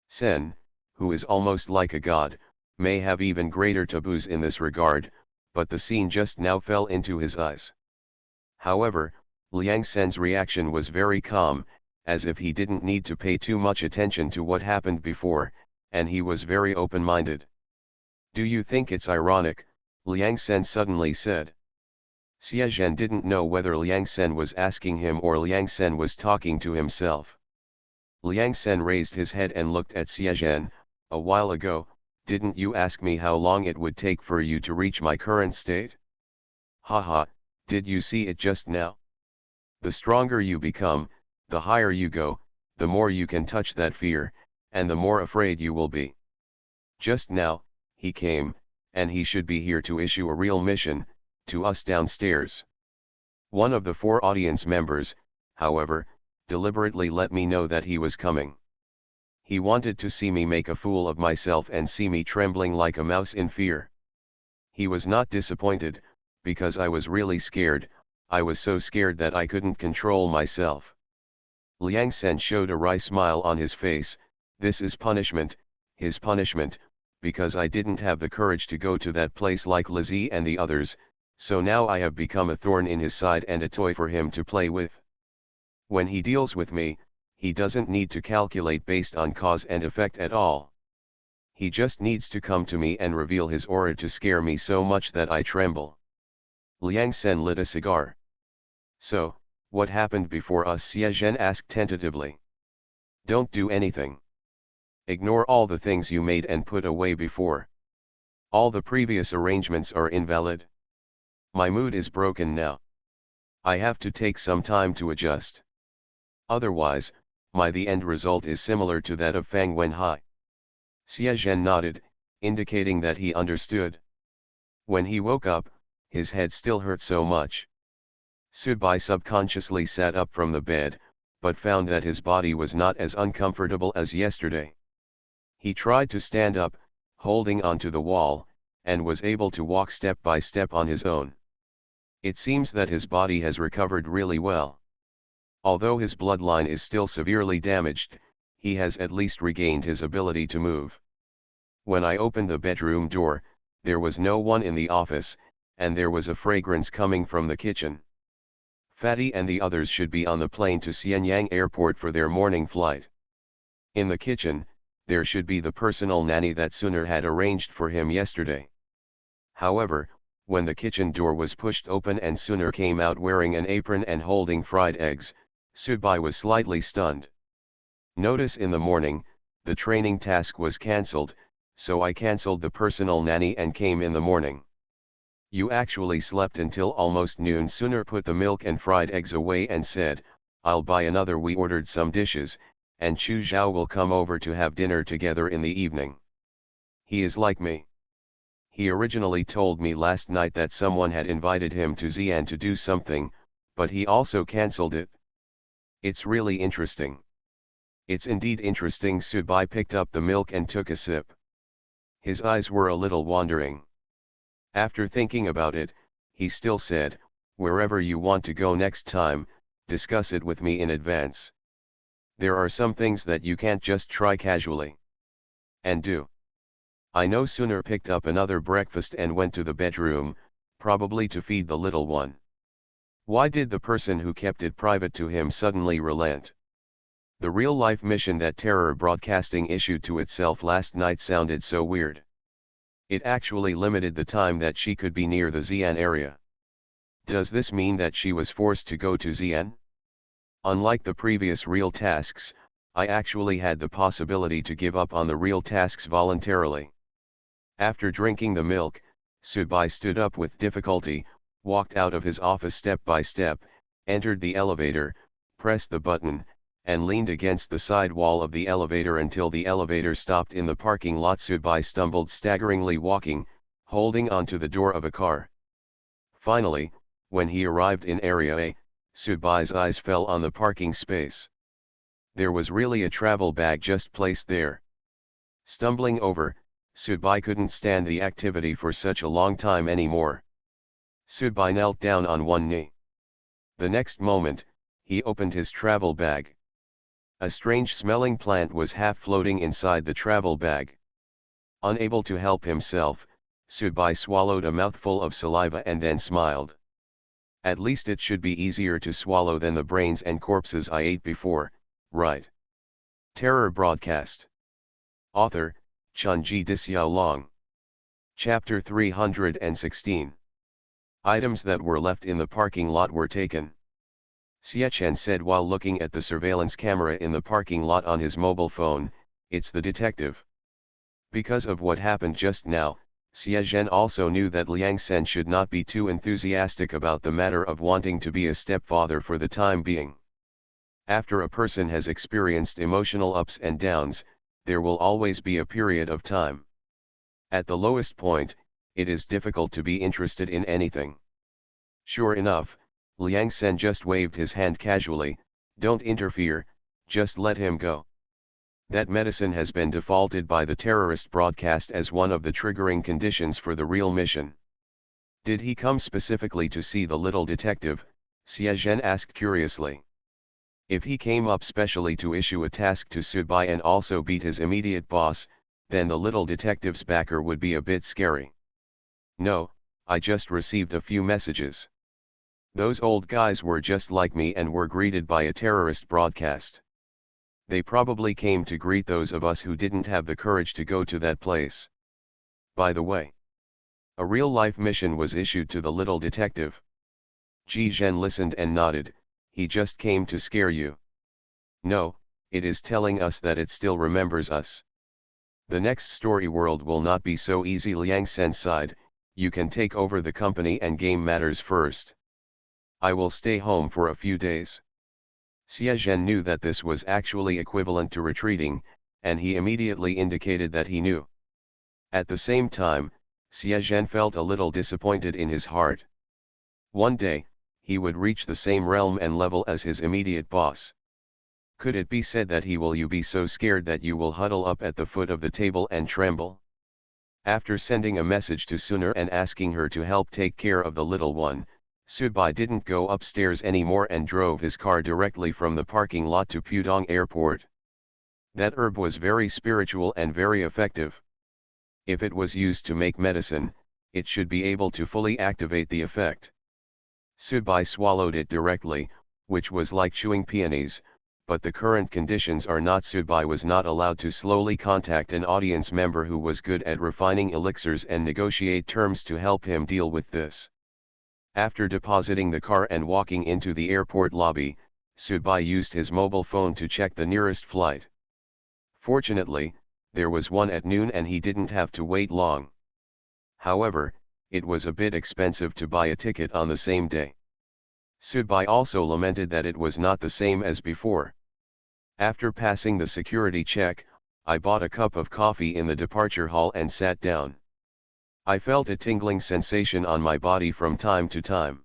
Sen, who is almost like a god, may have even greater taboos in this regard, but the scene just now fell into his eyes. However, Liang Sen's reaction was very calm, as if he didn't need to pay too much attention to what happened before, and he was very open-minded. Do you think it's ironic? Liang Sen suddenly said. Xie Zhen didn't know whether Liang Sen was asking him or Liang Sen was talking to himself. Liang Sen raised his head and looked at Xie Zhen. A while ago, Didn't you ask me how long it would take for you to reach my current state? Haha, did you see it just now? The stronger you become, the higher you go, the more you can touch that fear, and the more afraid you will be. Just now, he came, and he should be here to issue a real mission, to us downstairs. One of the 4 audience members, however, deliberately let me know that he was coming. He wanted to see me make a fool of myself and see me trembling like a mouse in fear. He was not disappointed, because I was really scared. I was so scared that I couldn't control myself. Liang Sen showed a wry smile on his face. This is punishment, his punishment, because I didn't have the courage to go to that place like Lizzie and the others, so now I have become a thorn in his side and a toy for him to play with. When he deals with me, he doesn't need to calculate based on cause and effect at all. He just needs to come to me and reveal his aura to scare me so much that I tremble. Liang Sen lit a cigar. So, what happened before us? Xie Zhen asked tentatively. Don't do anything. Ignore all the things you made and put away before. All the previous arrangements are invalid. My mood is broken now. I have to take some time to adjust. Otherwise, the end result is similar to that of Fang Wenhai. Xie Zhen nodded, indicating that he understood. When he woke up, his head still hurt so much. Subai subconsciously sat up from the bed, but found that his body was not as uncomfortable as yesterday. He tried to stand up, holding onto the wall, and was able to walk step by step on his own. It seems that his body has recovered really well. Although his bloodline is still severely damaged, he has at least regained his ability to move. When I opened the bedroom door, there was no one in the office, and there was a fragrance coming from the kitchen. Fatty and the others should be on the plane to Xianyang Airport for their morning flight. In the kitchen, there should be the personal nanny that Suner had arranged for him yesterday. However, when the kitchen door was pushed open and Suner came out wearing an apron and holding fried eggs, Subai was slightly stunned. Notice in the morning, the training task was cancelled, so I cancelled the personal nanny and came in the morning. You actually slept until almost noon. Suner put the milk and fried eggs away and said, I'll buy another. We ordered some dishes, and Chu Zhao will come over to have dinner together in the evening. He is like me. He originally told me last night that someone had invited him to Xi'an to do something, but he also cancelled it. It's really interesting. It's indeed interesting. Subai picked up the milk and took a sip. His eyes were a little wandering. After thinking about it, he still said, wherever you want to go next time, discuss it with me in advance. There are some things that you can't just try casually. And do. I no sooner picked up another breakfast and went to the bedroom, probably to feed the little one. Why did the person who kept it private to him suddenly relent? The real-life mission that Terror Broadcasting issued to itself last night sounded so weird. It actually limited the time that she could be near the Xi'an area. Does this mean that she was forced to go to Xi'an? Unlike the previous real tasks, I actually had the possibility to give up on the real tasks voluntarily. After drinking the milk, Subai stood up with difficulty, walked out of his office step by step, entered the elevator, pressed the button, and leaned against the side wall of the elevator until the elevator stopped in the parking lot. Subai stumbled, staggeringly walking, holding onto the door of a car. Finally, when he arrived in Area A, Subai's eyes fell on the parking space. There was really a travel bag just placed there. Stumbling over, Subai couldn't stand the activity for such a long time anymore. Subai knelt down on one knee. The next moment, he opened his travel bag. A strange-smelling plant was half floating inside the travel bag. Unable to help himself, Subai swallowed a mouthful of saliva and then smiled. At least it should be easier to swallow than the brains and corpses I ate before, right? Terror Broadcast. Author, Chunji Dixiaolong. Chapter 316. Items that were left in the parking lot were taken. Xie Chen said while looking at the surveillance camera in the parking lot on his mobile phone, it's the detective. Because of what happened just now, Xie Zhen also knew that Liang Sen should not be too enthusiastic about the matter of wanting to be a stepfather for the time being. After a person has experienced emotional ups and downs, there will always be a period of time. At the lowest point, it is difficult to be interested in anything. Sure enough, Liang Sen just waved his hand casually, "Don't interfere, just let him go." That medicine has been defaulted by the terrorist broadcast as one of the triggering conditions for the real mission. Did he come specifically to see the little detective? Xie Zhen asked curiously. If he came up specially to issue a task to Subai and also beat his immediate boss, then the little detective's backer would be a bit scary. No, I just received a few messages. Those old guys were just like me and were greeted by a terrorist broadcast. They probably came to greet those of us who didn't have the courage to go to that place. By the way, a real-life mission was issued to the little detective. Ji Zhen listened and nodded. He just came to scare you. No, it is telling us that it still remembers us. The next story world will not be so easy. Liang Sen sighed. You can take over the company and game matters first. I will stay home for a few days. Xie Zhen knew that this was actually equivalent to retreating, and he immediately indicated that he knew. At the same time, Xie Zhen felt a little disappointed in his heart. One day, he would reach the same realm and level as his immediate boss. Could it be said that he will you be so scared that you will huddle up at the foot of the table and tremble? After sending a message to Suner and asking her to help take care of the little one, Subai didn't go upstairs anymore and drove his car directly from the parking lot to Pudong Airport. That herb was very spiritual and very effective. If it was used to make medicine, it should be able to fully activate the effect. Subai swallowed it directly, which was like chewing peonies, but the current conditions are not. Subai was not allowed to slowly contact an audience member who was good at refining elixirs and negotiate terms to help him deal with this. After depositing the car and walking into the airport lobby, Subai used his mobile phone to check the nearest flight. Fortunately, there was one at noon and he didn't have to wait long. However, it was a bit expensive to buy a ticket on the same day. Subai also lamented that it was not the same as before. After passing the security check, I bought a cup of coffee in the departure hall and sat down. I felt a tingling sensation on my body from time to time.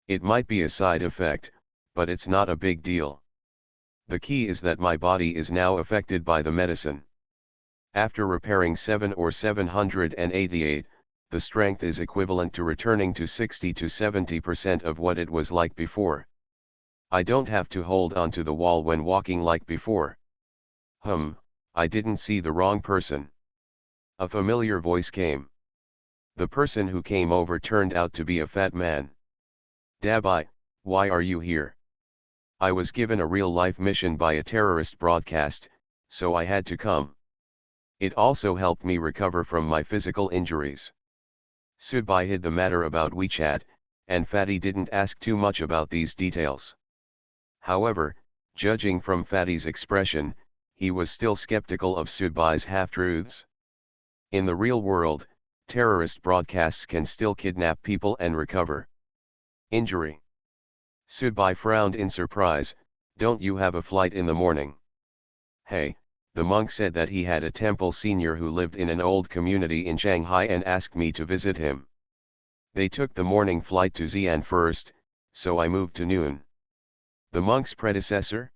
It might be a side effect, but it's not a big deal. The key is that my body is now affected by the medicine. After repairing 788, the strength is equivalent to returning to 60 to 70% of what it was like before. I don't have to hold onto the wall when walking like before. I didn't see the wrong person. A familiar voice came. The person who came over turned out to be a fat man. Dabai, why are you here? I was given a real-life mission by a terrorist broadcast, so I had to come. It also helped me recover from my physical injuries. Subai hid the matter about WeChat, and Fatty didn't ask too much about these details. However, judging from Fatty's expression, he was still skeptical of Subai's half-truths. In the real world, terrorist broadcasts can still kidnap people and recover. Injury. Subai frowned in surprise. Don't you have a flight in the morning? Hey, the monk said that he had a temple senior who lived in an old community in Shanghai and asked me to visit him. They took the morning flight to Xi'an first, so I moved to noon. The monk's predecessor?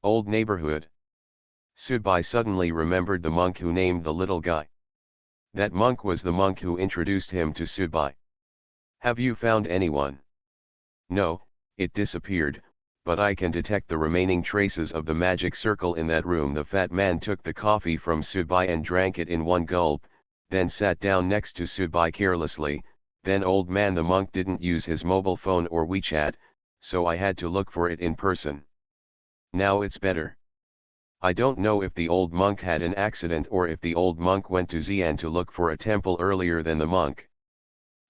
Old neighborhood. Subai suddenly remembered the monk who named the little guy. That monk was the monk who introduced him to Subai. Have you found anyone? No, it disappeared, but I can detect the remaining traces of the magic circle in that room. The fat man took the coffee from Subai and drank it in one gulp, then sat down next to Subai carelessly. Then old man, the monk didn't use his mobile phone or WeChat, so I had to look for it in person. Now it's better. I don't know if the old monk had an accident or if the old monk went to Xi'an to look for a temple earlier than the monk.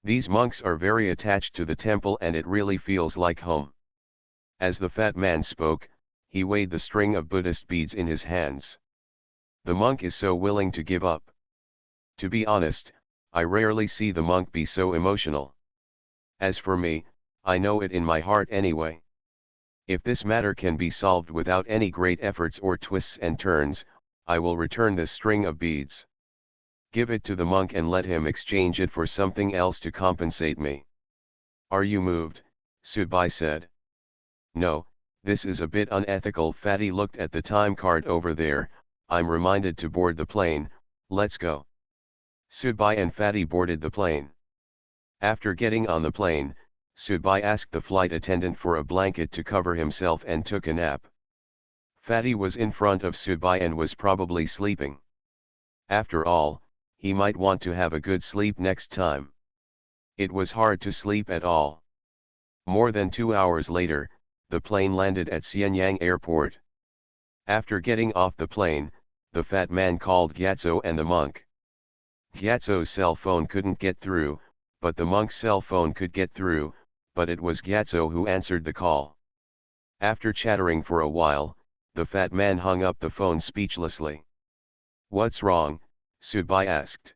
These monks are very attached to the temple and it really feels like home. As the fat man spoke, he weighed the string of Buddhist beads in his hands. The monk is so willing to give up. To be honest, I rarely see the monk be so emotional. As for me, I know it in my heart anyway. If this matter can be solved without any great efforts or twists and turns, I will return this string of beads. Give it to the monk and let him exchange it for something else to compensate me. Are you moved? Subai said. No, this is a bit unethical. Fatty looked at the time card over there. I'm reminded to board the plane, let's go. Subai and Fatty boarded the plane. After getting on the plane, Subai asked the flight attendant for a blanket to cover himself and took a nap. Fatty was in front of Subai and was probably sleeping. After all, he might want to have a good sleep next time. It was hard to sleep at all. More than 2 hours later, the plane landed at Xianyang Airport. After getting off the plane, the fat man called Gyatso and the monk. Gyatso's cell phone couldn't get through, but the monk's cell phone could get through, but it was Gyatso who answered the call. After chattering for a while, the fat man hung up the phone speechlessly. What's wrong? Subai asked.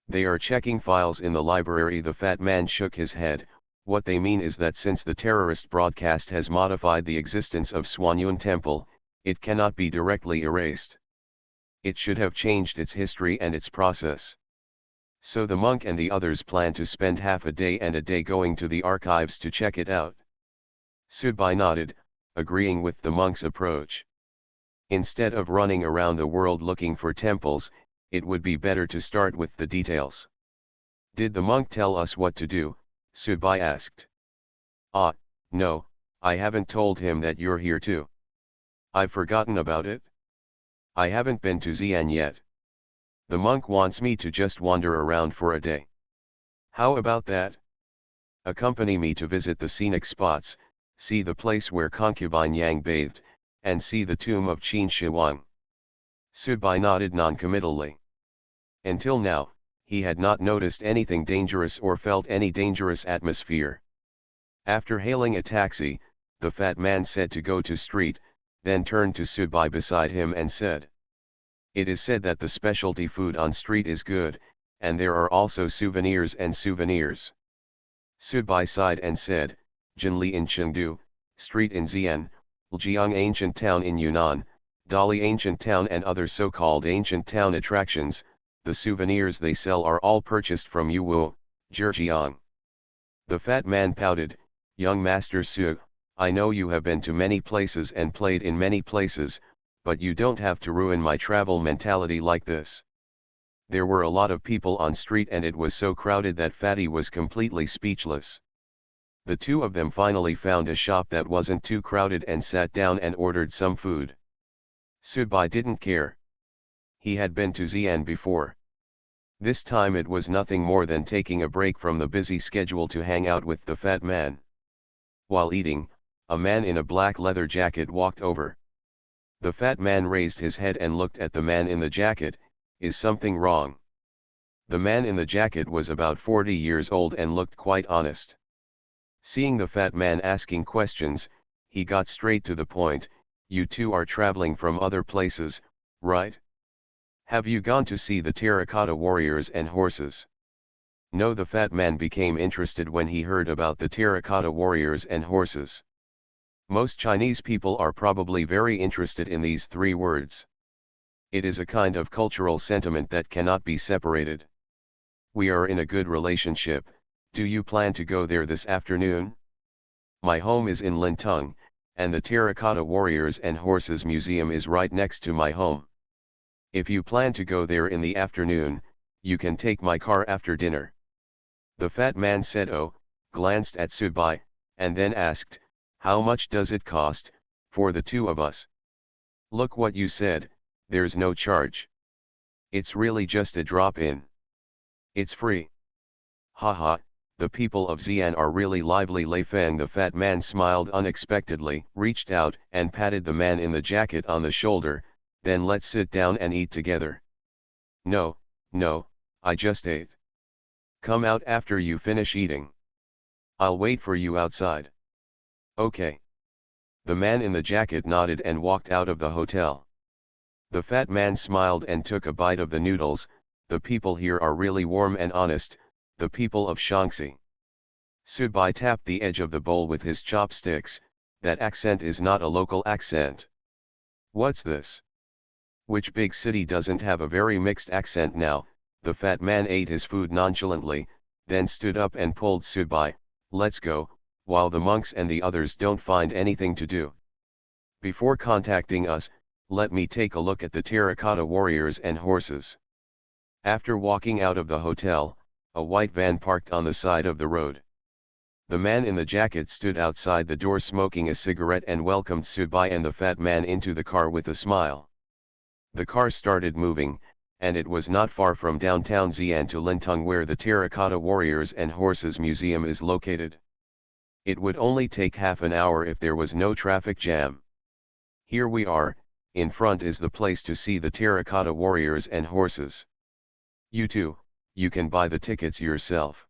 They are checking files in the library. The fat man shook his head. What they mean is that since the terrorist broadcast has modified the existence of Swanyun Temple, it cannot be directly erased. It should have changed its history and its process. So the monk and the others plan to spend half a day and a day going to the archives to check it out. Subai nodded, agreeing with the monk's approach. Instead of running around the world looking for temples, it would be better to start with the details. Did the monk tell us what to do? Subai asked. Ah, no, I haven't told him that you're here too. I've forgotten about it. I haven't been to Xi'an yet. The monk wants me to just wander around for a day. How about that? Accompany me to visit the scenic spots, see the place where concubine Yang bathed, and see the tomb of Qin Shi Huang. Subai nodded noncommittally. Until now, he had not noticed anything dangerous or felt any dangerous atmosphere. After hailing a taxi, the fat man said to go to street, then turned to Subai beside him and said, "It is said that the specialty food on street is good, and there are also souvenirs and souvenirs." Subai sighed and said, Jinli in Chengdu, street in Xi'an, Lijiang ancient town in Yunnan, Dali ancient town and other so-called ancient town attractions, the souvenirs they sell are all purchased from Yuwu, Zhejiang. The fat man pouted, "Young Master Su, I know you have been to many places and played in many places, but you don't have to ruin my travel mentality like this." There were a lot of people on street and it was so crowded that Fatty was completely speechless. The two of them finally found a shop that wasn't too crowded and sat down and ordered some food. Subai didn't care. He had been to Xi'an before. This time it was nothing more than taking a break from the busy schedule to hang out with the fat man. While eating, a man in a black leather jacket walked over. The fat man raised his head and looked at the man in the jacket. Is something wrong? The man in the jacket was about 40 years old and looked quite honest. Seeing the fat man asking questions, he got straight to the point. You two are traveling from other places, right? Have you gone to see the terracotta warriors and horses? No. The fat man became interested when he heard about the terracotta warriors and horses. Most Chinese people are probably very interested in these three words. It is a kind of cultural sentiment that cannot be separated. We are in a good relationship. Do you plan to go there this afternoon? My home is in Lintung, and the Terracotta Warriors and Horses Museum is right next to my home. If you plan to go there in the afternoon, you can take my car after dinner. The fat man said oh, glanced at Subai, and then asked, how much does it cost, for the two of us? Look what you said, there's no charge. It's really just a drop-in. It's free. Haha, the people of Xi'an are really lively. Lei Feng. The fat man smiled unexpectedly, reached out and patted the man in the jacket on the shoulder, then let's sit down and eat together. No, I just ate. Come out after you finish eating. I'll wait for you outside. Okay. The man in the jacket nodded and walked out of the hotel. The fat man smiled and took a bite of the noodles. The people here are really warm and honest, the people of Shaanxi. Subai tapped the edge of the bowl with his chopsticks. That accent is not a local accent. What's this? Which big city doesn't have a very mixed accent now? The fat man ate his food nonchalantly, then stood up and pulled Subai, let's go, while the monks and the others don't find anything to do. Before contacting us, let me take a look at the terracotta warriors and horses. After walking out of the hotel, a white van parked on the side of the road. The man in the jacket stood outside the door smoking a cigarette and welcomed Subai and the fat man into the car with a smile. The car started moving, and it was not far from downtown Xi'an to Lintung where the Terracotta Warriors and Horses Museum is located. It would only take half an hour if there was no traffic jam. Here we are, in front is the place to see the Terracotta Warriors and Horses. You too, you can buy the tickets yourself.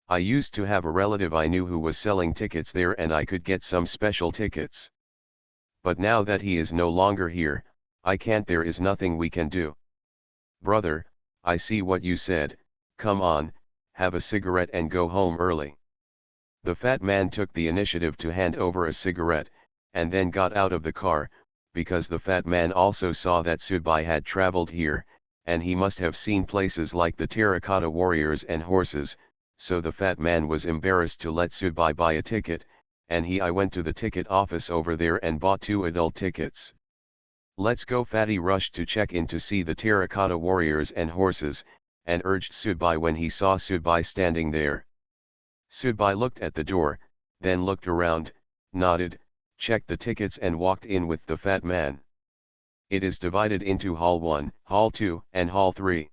I used to have a relative I knew who was selling tickets there and I could get some special tickets. But now that he is no longer here, I can't. There is nothing we can do. Brother, I see what you said, come on, have a cigarette and go home early. The fat man took the initiative to hand over a cigarette, and then got out of the car, because the fat man also saw that Subai had traveled here, and he must have seen places like the Terracotta Warriors and Horses, so the fat man was embarrassed to let Subai buy a ticket, and I went to the ticket office over there and bought 2 adult tickets. Let's go. Fatty rushed to check in to see the Terracotta Warriors and Horses, and urged Subai when he saw Subai standing there. Subai looked at the door, then looked around, nodded, checked the tickets and walked in with the fat man. It is divided into Hall 1, Hall 2, and Hall 3.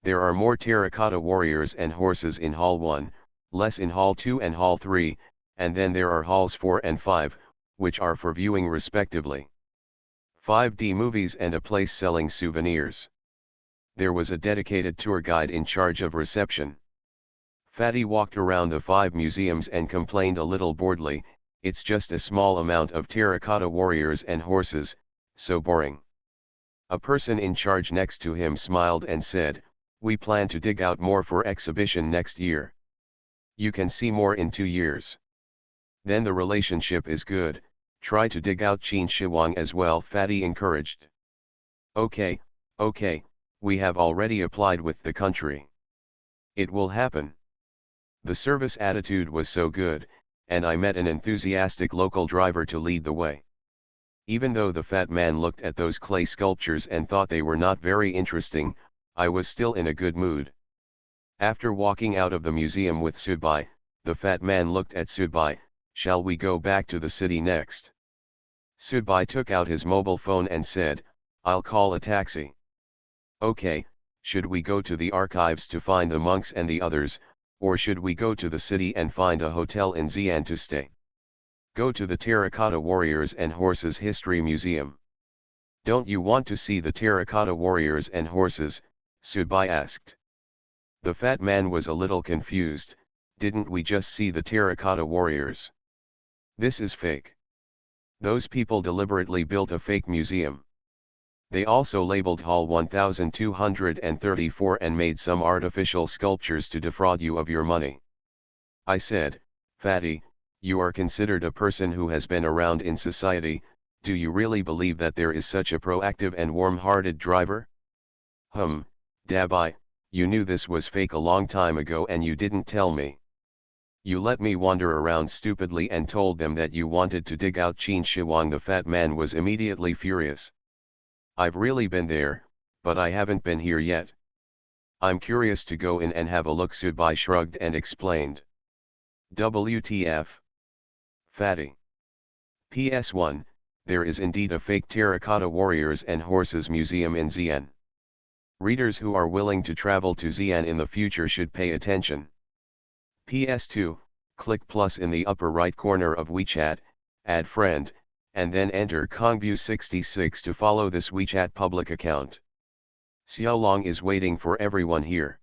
There are more Terracotta Warriors and Horses in Hall 1, less in Hall 2 and Hall 3, and then there are Halls 4 and 5, which are for viewing respectively. 5D movies and a place selling souvenirs. There was a dedicated tour guide in charge of reception. Fatty walked around the 5 museums and complained a little boredly, it's just a small amount of terracotta warriors and horses, so boring. A person in charge next to him smiled and said, we plan to dig out more for exhibition next year. You can see more in 2 years. Then the relationship is good. Try to dig out Qin Shi Huang as well, Fatty encouraged. Okay, we have already applied with the country. It will happen. The service attitude was so good, and I met an enthusiastic local driver to lead the way. Even though the fat man looked at those clay sculptures and thought they were not very interesting, I was still in a good mood. After walking out of the museum with Subai, the fat man looked at Subai, shall we go back to the city next? Subai took out his mobile phone and said, I'll call a taxi. Okay, should we go to the archives to find the monks and the others, or should we go to the city and find a hotel in Xi'an to stay? Go to the Terracotta Warriors and Horses History Museum. Don't you want to see the Terracotta Warriors and Horses? Subai asked. The fat man was a little confused. Didn't we just see the Terracotta Warriors? This is fake. Those people deliberately built a fake museum. They also labeled Hall 1234 and made some artificial sculptures to defraud you of your money. I said, Fatty, you are considered a person who has been around in society, do you really believe that there is such a proactive and warm-hearted driver? Dabai, you knew this was fake a long time ago and you didn't tell me. You let me wander around stupidly and told them that you wanted to dig out Qin Shi Huang. The fat man was immediately furious. I've really been there, but I haven't been here yet. I'm curious to go in and have a look. Subai shrugged and explained. WTF? Fatty. PS1, there is indeed a fake Terracotta Warriors and Horses Museum in Xi'an. Readers who are willing to travel to Xi'an in the future should pay attention. PS2, click plus in the upper right corner of WeChat, add friend, and then enter Kongbu66 to follow this WeChat public account. Xiaolong is waiting for everyone here.